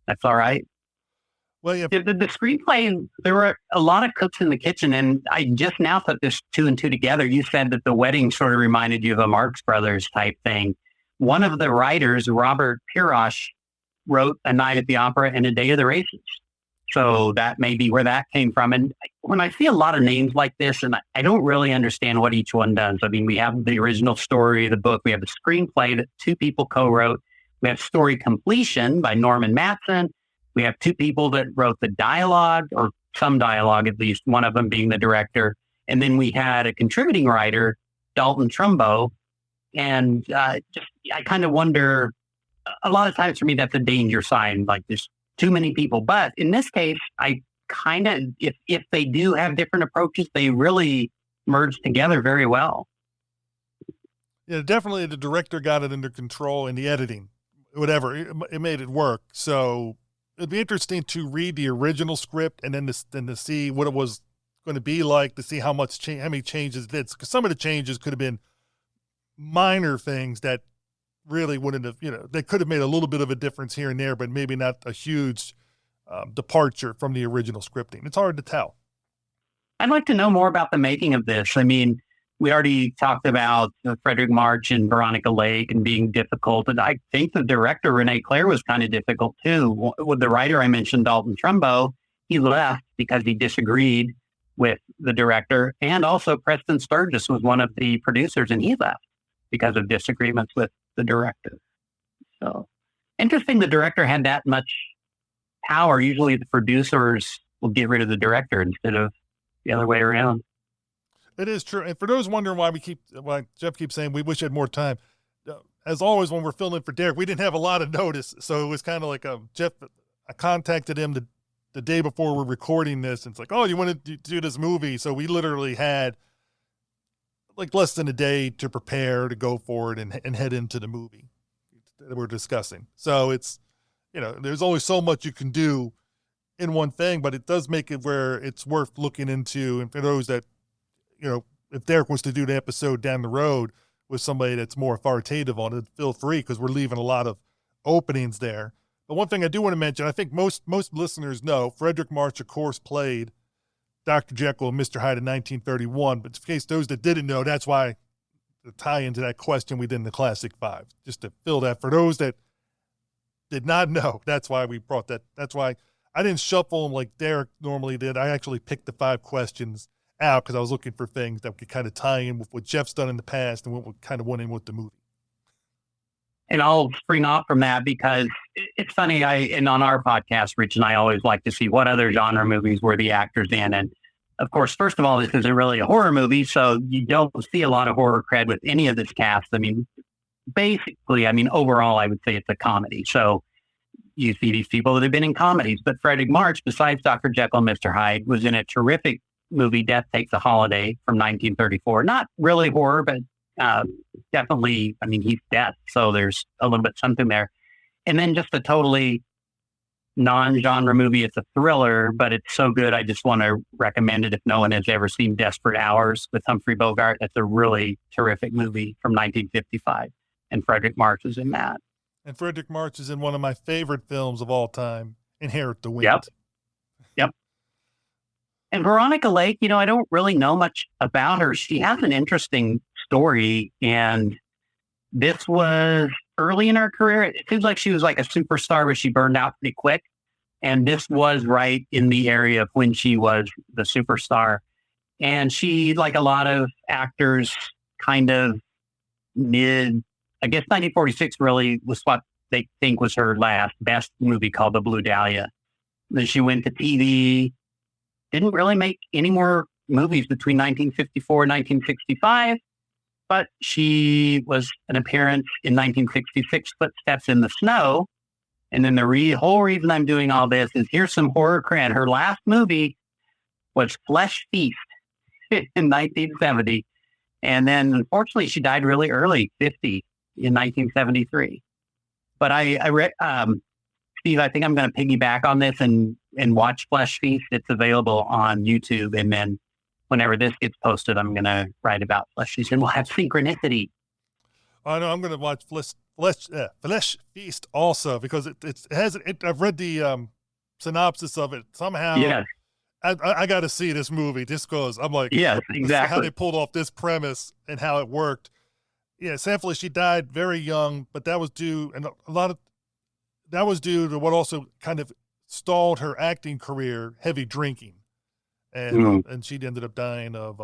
that's all right.
Well, yeah,
The screenplay, there were a lot of cooks in the kitchen, and I just now put this two and two together. You said that the wedding sort of reminded you of a Marx Brothers type thing. One of the writers, Robert Pirosh, wrote A Night at the Opera and A Day of the Races. So that may be where that came from. And when I see a lot of names like this, and I don't really understand what each one does. I mean, we have the original story of the book. We have the screenplay that two people co-wrote. We have story completion by Norman Matson. We have two people that wrote the dialogue, or some dialogue at least, one of them being the director. And then we had a contributing writer, Dalton Trumbo. And I kind of wonder, a lot of times for me, that's a danger sign, like there's too many people. But in this case, I kind of, if they do have different approaches, they really merge together very well.
Yeah, definitely the director got it under control in the editing, whatever, it made it work. So it'd be interesting to read the original script and then to see what it was going to be like, to see how many changes it did. Because some of the changes could have been minor things that really wouldn't have, they could have made a little bit of a difference here and there, but maybe not a huge departure from the original scripting. It's hard to tell.
I'd like to know more about the making of this. I mean, we already talked about Frederick March and Veronica Lake and being difficult. And I think the director, René Clair, was kind of difficult too. With the writer I mentioned, Dalton Trumbo, he left because he disagreed with the director. And also Preston Sturgis was one of the producers, and he left because of disagreements with the director. So interesting, the director had that much power. Usually the producers will get rid of the director instead of the other way around.
It is true. And for those wondering why Jeff keeps saying we wish he had more time, as always, when we're filling for Derek, we didn't have a lot of notice. So it was kind of like Jeff, I contacted him the day before we're recording this. And it's like, oh, you want to do this movie? So we literally had like less than a day to prepare to go for it and head into the movie that we're discussing. So it's, there's only so much you can do in one thing, but it does make it where it's worth looking into. And for those that, if Derek wants to do the episode down the road with somebody that's more authoritative on it, feel free, because we're leaving a lot of openings there. But one thing I do want to mention, I think most listeners know, Frederick March, of course, played Dr. Jekyll and Mr. Hyde in 1931. But in case those that didn't know, that's why the tie into that question we did in the Classic Five, just to fill that. For those that did not know, that's why we brought that. That's why I didn't shuffle them like Derek normally did. I actually picked the 5 questions out because I was looking for things that could kind of tie in with what Jeff's done in the past and what would kind of went in with the movie.
And I'll spring off from that because it's funny. And on our podcast, Rich and I always like to see what other genre movies were the actors in. And of course, first of all, this isn't really a horror movie, so you don't see a lot of horror cred with any of this cast. I mean, basically, overall, I would say it's a comedy. So you see these people that have been in comedies, but Frederick March, besides Dr. Jekyll and Mr. Hyde, was in a terrific movie, Death Takes a Holiday, from 1934. Not really horror, but definitely, he's death. So there's a little bit something there. And then just a totally non-genre movie. It's a thriller, but it's so good. I just want to recommend it if no one has ever seen Desperate Hours with Humphrey Bogart. That's a really terrific movie from 1955. And Frederick March is in that.
And Frederick March is in one of my favorite films of all time, Inherit the Wind.
Yep. And Veronica Lake, I don't really know much about her. She has an interesting story, and this was early in her career. It seems like she was like a superstar, but she burned out pretty quick. And this was right in the area of when she was the superstar. And she, like a lot of actors, kind of I guess 1946 really was what they think was her last best movie, called The Blue Dahlia. Then she went to TV. Didn't really make any more movies between 1954 and 1965, but she was an appearance in 1966, Footsteps in the Snow. And then the whole reason I'm doing all this is here's some horror cred. Her last movie was Flesh Feast in 1970. And then unfortunately she died really early, 50, in 1973. But I read, Steve, I think I'm going to piggyback on this and watch Flesh Feast. It's available on YouTube. And then whenever this gets posted, I'm going to write about Flesh Feast, and we'll have Synchronicity.
I know I'm going to watch Flesh Feast also, because it has. I've read the synopsis of it somehow.
Yes.
I got to see this movie just because I'm like,
Yes, exactly.
how they pulled off this premise and how it worked. Yeah, thankfully she died very young, but that was due, and that was due to what also kind of stalled her acting career, heavy drinking, and she ended up dying of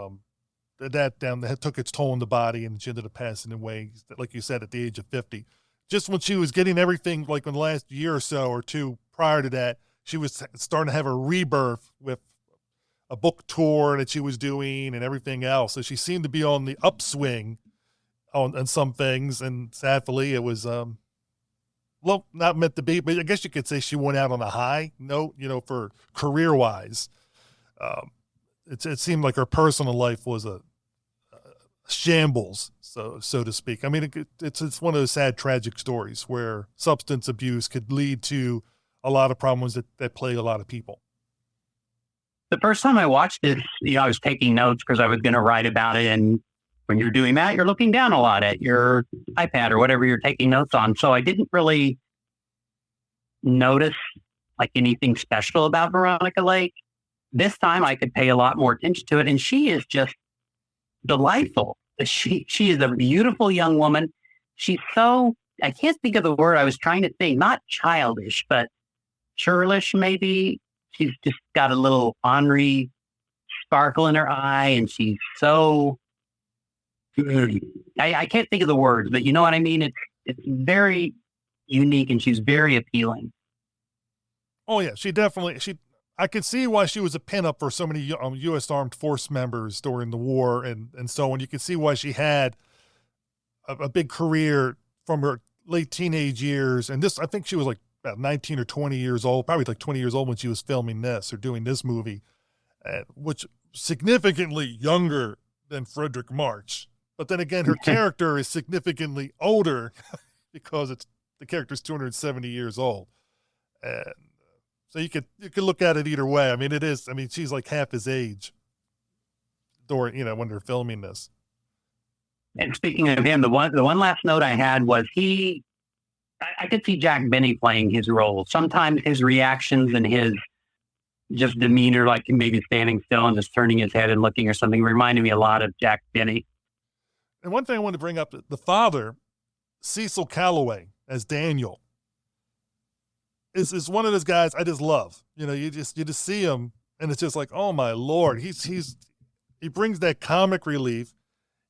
that took its toll on the body, and she ended up passing away, like you said, at the age of 50. Just when she was getting everything, like in the last year or so or two prior to that, she was starting to have a rebirth with a book tour that she was doing and everything else. So she seemed to be on the upswing on some things, and sadly, it was well, not meant to be. But I guess you could say she went out on a high note, for career wise. It seemed like her personal life was a shambles, so to speak. I mean, it's one of those sad, tragic stories where substance abuse could lead to a lot of problems that plague a lot of people.
The first time I watched it, I was taking notes because I was going to write about it. And when you're doing that, you're looking down a lot at your iPad or whatever you're taking notes on. So I didn't really notice like anything special about Veronica Lake. This time I could pay a lot more attention to it. And she is just delightful. She is a beautiful young woman. She's so, I can't think of the word I was trying to think, not childish, but churlish maybe. She's just got a little ornery sparkle in her eye, and she's so, I can't think of the words, but you know what I mean? It's very unique, and she's very appealing.
Oh yeah, I could see why she was a pinup for so many U.S. Armed Force members during the war and so on. You can see why she had a big career from her late teenage years. And I think she was like about 19 or 20 years old, probably like 20 years old when she was filming this or doing this movie, which significantly younger than Frederick March. But then again, her character is significantly older because the character's 270 years old. And so you could look at it either way. I mean, she's like half his age during, when they're filming this.
And speaking of him, the one last note I had was I could see Jack Benny playing his role. Sometimes his reactions and his just demeanor, like maybe standing still and just turning his head and looking or something, reminded me a lot of Jack Benny.
And one thing I wanted to bring up, the father, Cecil Calloway, as Daniel, is one of those guys I just love. You just see him and it's just like, oh my Lord, he brings that comic relief.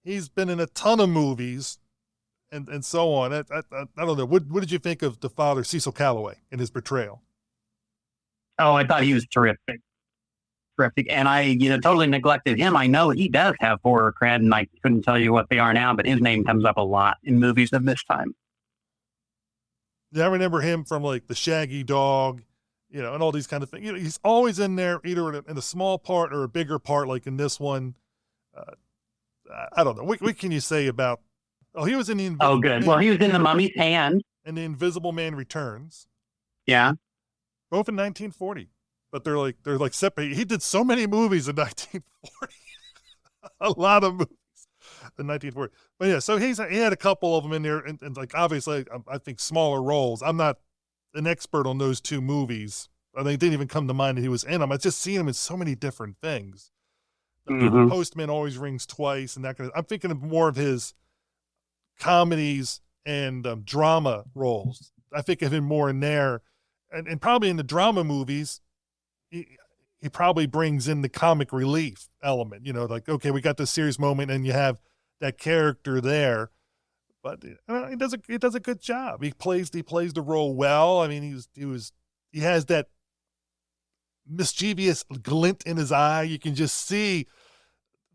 He's been in a ton of movies and so on. I don't know. What did you think of the father, Cecil Calloway, in his portrayal?
Oh, I thought he was terrific. Terrific. And I, totally neglected him. I know he does have horror cred, and I couldn't tell you what they are now, but his name comes up a lot in movies of this time.
Yeah, I remember him from like The Shaggy Dog, and all these kind of things. He's always in there, either in a small part or a bigger part, like in this one. I don't know. What can you say about? Oh, he was in the.
Oh, good. Well, he was in The Mummy's Hand.
And The Invisible Man Returns.
Yeah.
Both in 1940, but they're like separate. He did so many movies in 1940. A lot of movies in 1940. But yeah, so he had a couple of them in there, and like obviously, I think smaller roles. I'm not an expert on those two movies. They didn't even come to mind that he was in them. I just seen him in so many different things. Mm-hmm. Postman Always Rings Twice, and that kind of. I'm thinking of more of his comedies and drama roles. I think of him more in there, and probably in the drama movies, he probably brings in the comic relief element. Like, okay, we got this serious moment, and you have that character there, but he does a good job. He plays the role well. I mean, he has that mischievous glint in his eye. You can just see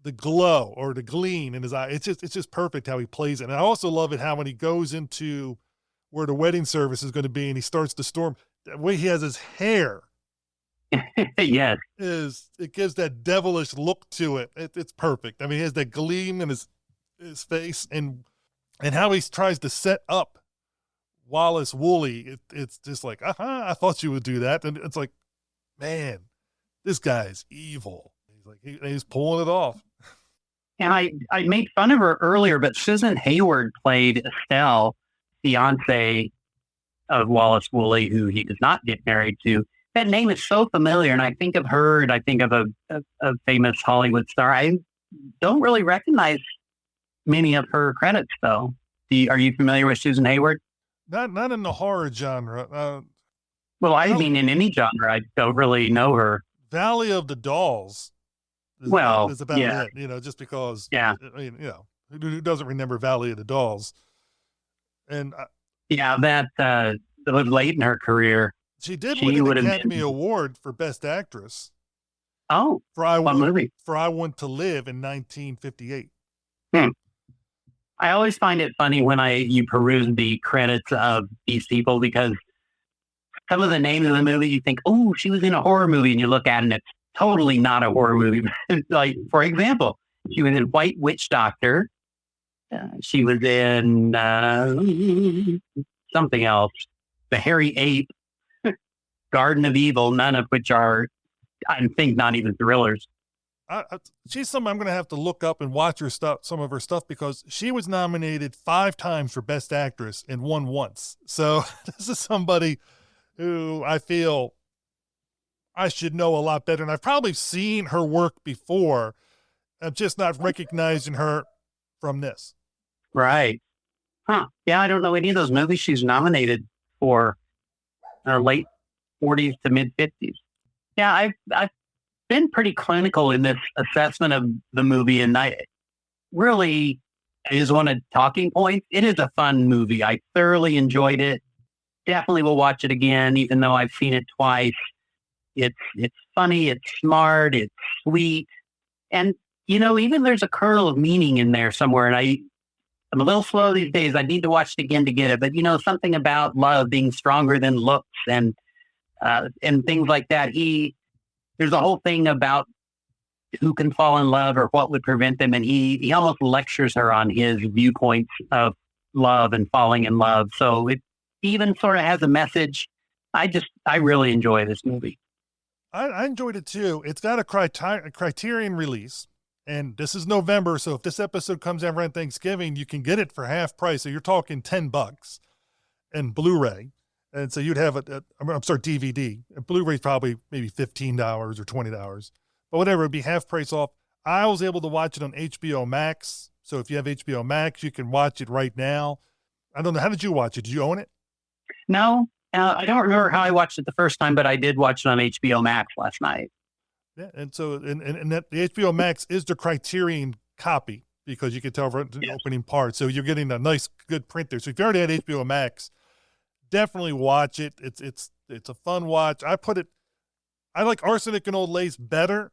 the glow or the gleam in his eye. It's just perfect how he plays it. And I also love it how when he goes into where the wedding service is going to be and he starts to storm, the way he has his hair.
Yes.
It gives that devilish look to it. It's perfect. I mean, he has that gleam in his face and how he tries to set up Wallace Woolley. It's just like, I thought you would do that. And it's like, man, this guy's evil. He's pulling it off.
And I made fun of her earlier, but Susan Hayward played Estelle, fiance of Wallace Woolley, who he does not get married to. that name is so familiar, and I think of her, and I think of a famous Hollywood star. I don't really recognize many of her credits, though. Are you familiar with Susan Hayward?
Not in the horror genre.
Well, I mean, in any genre, I don't really know her.
Valley of the Dolls
Well,
is about
yeah,
it, just because,
yeah,
I mean, who doesn't remember Valley of the Dolls? And
yeah. That was late in her career.
she did
She
win an
would have
Academy
been.
Award for Best Actress
Oh,
for I
what movie?
Want to Live in 1958.
Hmm. I always find it funny when you peruse the credits of these people, because some of the names of the movie, you think, oh, she was in a horror movie, and you look at it and it's totally not a horror movie. Like, for example, she was in White Witch Doctor. She was in something else, The Hairy Ape, Garden of Evil, none of which are, I think, not even thrillers.
She's someone I'm going to have to look up and watch her stuff, some of her stuff, because she was nominated 5 times for Best Actress and won once. So this is somebody who I feel I should know a lot better. And I've probably seen her work before. I'm just not recognizing her from this.
Right. Huh. Yeah, I don't know any of those movies she's nominated for. Her late 40s to mid 50s. Yeah, I've been pretty clinical in this assessment of the movie, and I just want a talking point. It is a fun movie. I thoroughly enjoyed it. Definitely will watch it again, even though I've seen it twice. It's funny, it's smart, it's sweet, and even there's a kernel of meaning in there somewhere. And I'm a little slow these days. I need to watch it again to get it. But something about love being stronger than looks and things like that. There's a whole thing about who can fall in love or what would prevent them. And he almost lectures her on his viewpoints of love and falling in love. So it even sort of has a message. I really enjoy this movie.
I enjoyed it too. It's got a Criterion release, and this is November. So if this episode comes out around Thanksgiving, you can get it for half price. So you're talking $10 and Blu-ray. And so you'd have DVD. And Blu-ray's probably maybe $15 or $20. But whatever, it'd be half price off. I was able to watch it on HBO Max. So if you have HBO Max, you can watch it right now. I don't know. How did you watch it? Did you own it?
No, I don't remember how I watched it the first time, but I did watch it on HBO Max last night.
Yeah, and so and that the HBO Max is the Criterion copy, because you can tell from the opening part. So you're getting a nice, good print there. So if you already had HBO Max, definitely watch it. It's a fun watch. I like Arsenic and Old Lace better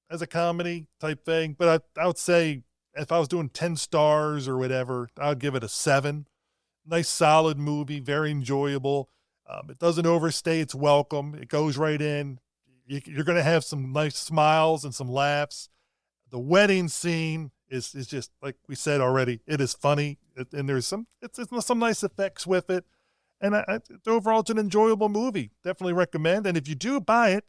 as a comedy type thing, but I would say if I was doing 10 stars or whatever, I'd give it a 7. Nice, solid movie, very enjoyable. It doesn't overstay its welcome. It goes right in. You're going to have some nice smiles and some laughs. The wedding scene is just, like we said already, it is funny, and there's some nice effects with it. And overall, it's an enjoyable movie. Definitely recommend. And if you do buy it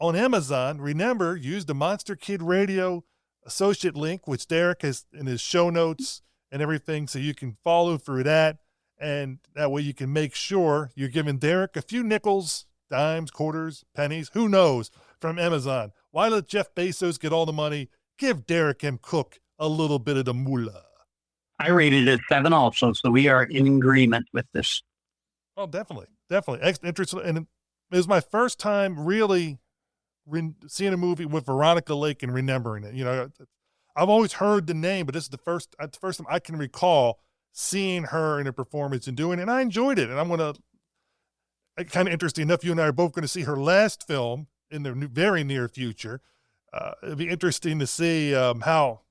on Amazon, remember, use the Monster Kid Radio associate link, which Derek has in his show notes and everything, so you can follow through that. And that way you can make sure you're giving Derek a few nickels, dimes, quarters, pennies, who knows, from Amazon. Why let Jeff Bezos get all the money? Give Derek M. Cook a little bit of the moolah.
I rated it 7 also, so we are in agreement with this.
Oh, definitely. Interesting. And it was my first time really seeing a movie with Veronica Lake and remembering it. I've always heard the name, but this is the first time I can recall seeing her in a performance and doing it, and I enjoyed it. And I'm going to, kind of interesting enough, you and I are both going to see her last film in the very near future. It'd be interesting to see how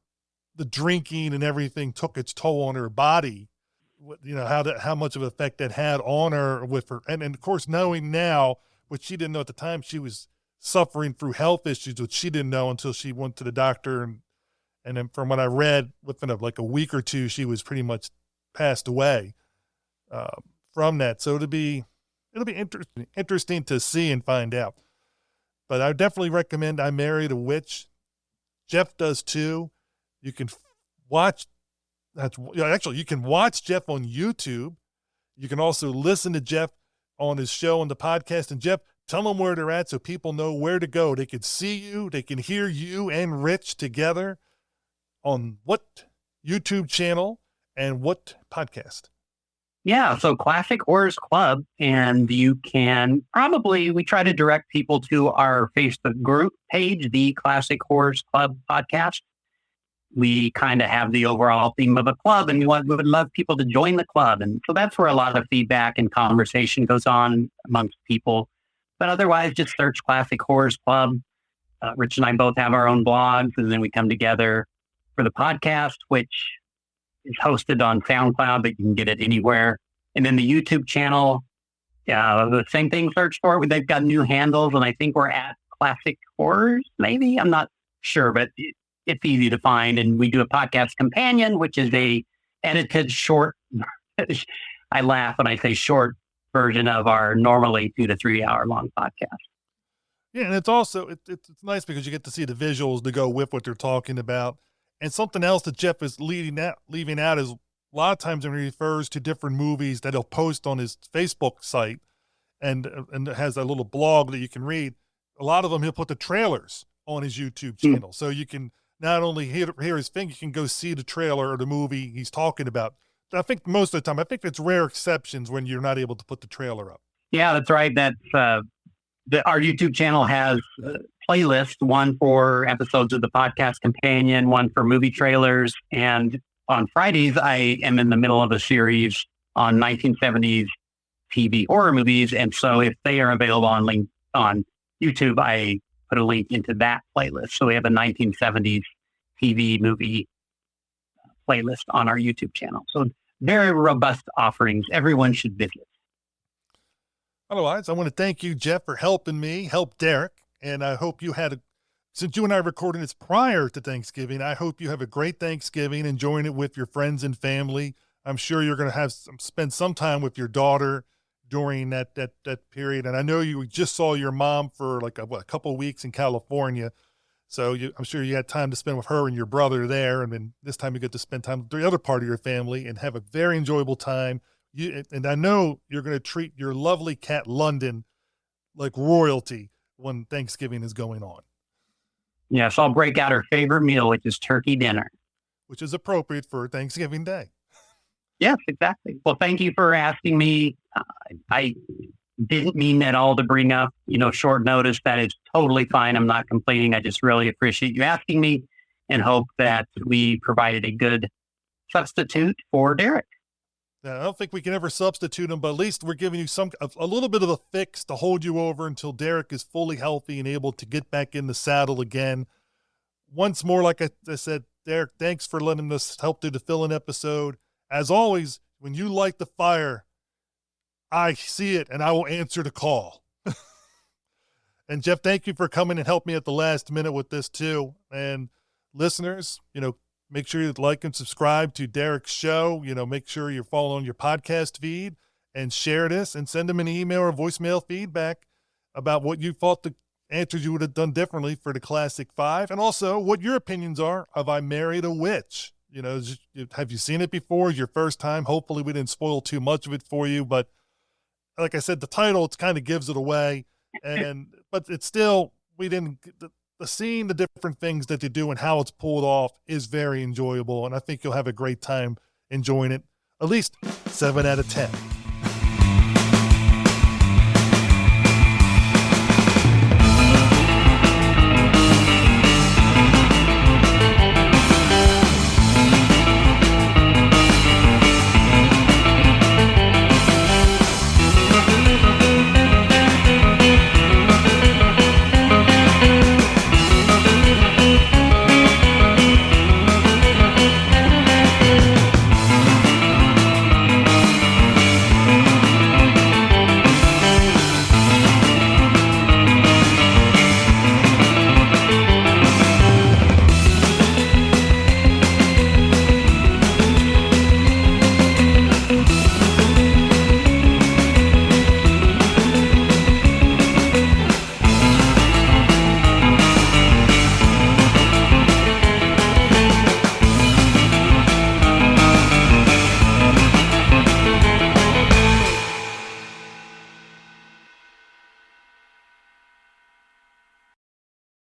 the drinking and everything took its toll on her body. How much of an effect that had on her with her. And of course, knowing now, which she didn't know at the time, she was suffering through health issues, which she didn't know until she went to the doctor. And then from what I read, within like a week or two, she was pretty much passed away from that. So it'll be interesting to see and find out. But I definitely recommend I Married a Witch. Jeff does too. You can watch. You can watch Jeff on YouTube. You can also listen to Jeff on his show on the podcast. And Jeff, Tell them where they're at so people know where to go. They can see you, they can hear you and Rich together on what YouTube channel and what podcast?
Yeah, so Classic Horrors Club, and you can we try to direct people to our Facebook group page, the Classic Horrors Club podcast. We kind of have the overall theme of a club, and we would love people to join the club. And so that's where a lot of feedback and conversation goes on amongst people. But otherwise, just search Classic Horrors Club. Rich and I both have our own blogs, and then we come together for the podcast, which is hosted on SoundCloud, but you can get it anywhere. And then the YouTube channel, the same thing, search for it. They've got new handles, and I think we're at Classic Horrors, maybe. I'm not sure, but it's easy to find. And we do a podcast companion, which is a edited short, I laugh when I say short, version of our normally 2 to 3 hour long podcast.
Yeah, and it's also, it's nice because you get to see the visuals to go with what they're talking about. And something else that Jeff is leaving out is a lot of times when he refers to different movies that he'll post on his Facebook site and it has a little blog that you can read. A lot of them, he'll put the trailers on his YouTube channel. So you can not only hear his thing, you can go see the trailer or the movie he's talking about. I think most of the time, I think it's rare exceptions when you're not able to put the trailer up.
Yeah, that's right. That's our YouTube channel has playlists, one for episodes of the podcast companion, one for movie trailers. And on Fridays, I am in the middle of a series on 1970s TV horror movies. And so if they are available on YouTube, I put a link into that playlist. So we have a 1970s TV movie playlist on our YouTube channel. So very robust offerings. Everyone should visit.
Otherwise, I want to thank you, Jeff, for helping me help Derek. And I hope you since you and I are recording this prior to Thanksgiving, I hope you have a great Thanksgiving, enjoying it with your friends and family. I'm sure you're going to spend some time with your daughter during that period. And I know you just saw your mom for like a couple of weeks in California. So I'm sure you had time to spend with her and your brother there. And then this time you get to spend time with the other part of your family and have a very enjoyable time. And I know you're going to treat your lovely cat, London, like royalty when Thanksgiving is going on.
Yes, I'll break out her favorite meal, which is turkey dinner.
Which is appropriate for Thanksgiving Day.
Yes, exactly. Well, thank you for asking me. I didn't mean at all to bring up, short notice. That is totally fine. I'm not complaining. I just really appreciate you asking me and hope that we provided a good substitute for Derek.
Now, I don't think we can ever substitute him, but at least we're giving you a little bit of a fix to hold you over until Derek is fully healthy and able to get back in the saddle again. Once more, like I said, Derek, thanks for letting us help do the fill-in episode. As always, when you light the fire, I see it and I will answer the call. And Jeff, thank you for coming and help me at the last minute with this too. And listeners, make sure you like and subscribe to Derek's show. Make sure you're following your podcast feed and share this and send him an email or voicemail feedback about what you thought the answers you would have done differently for the Classic Five. And also what your opinions are of I Married a Witch. Have you seen it before? Your first time? Hopefully we didn't spoil too much of it for you, but like I said, the title, it kind of gives it away. But it's still, seeing the different things that they do and how it's pulled off is very enjoyable. And I think you'll have a great time enjoying it. At least 7 out of 10.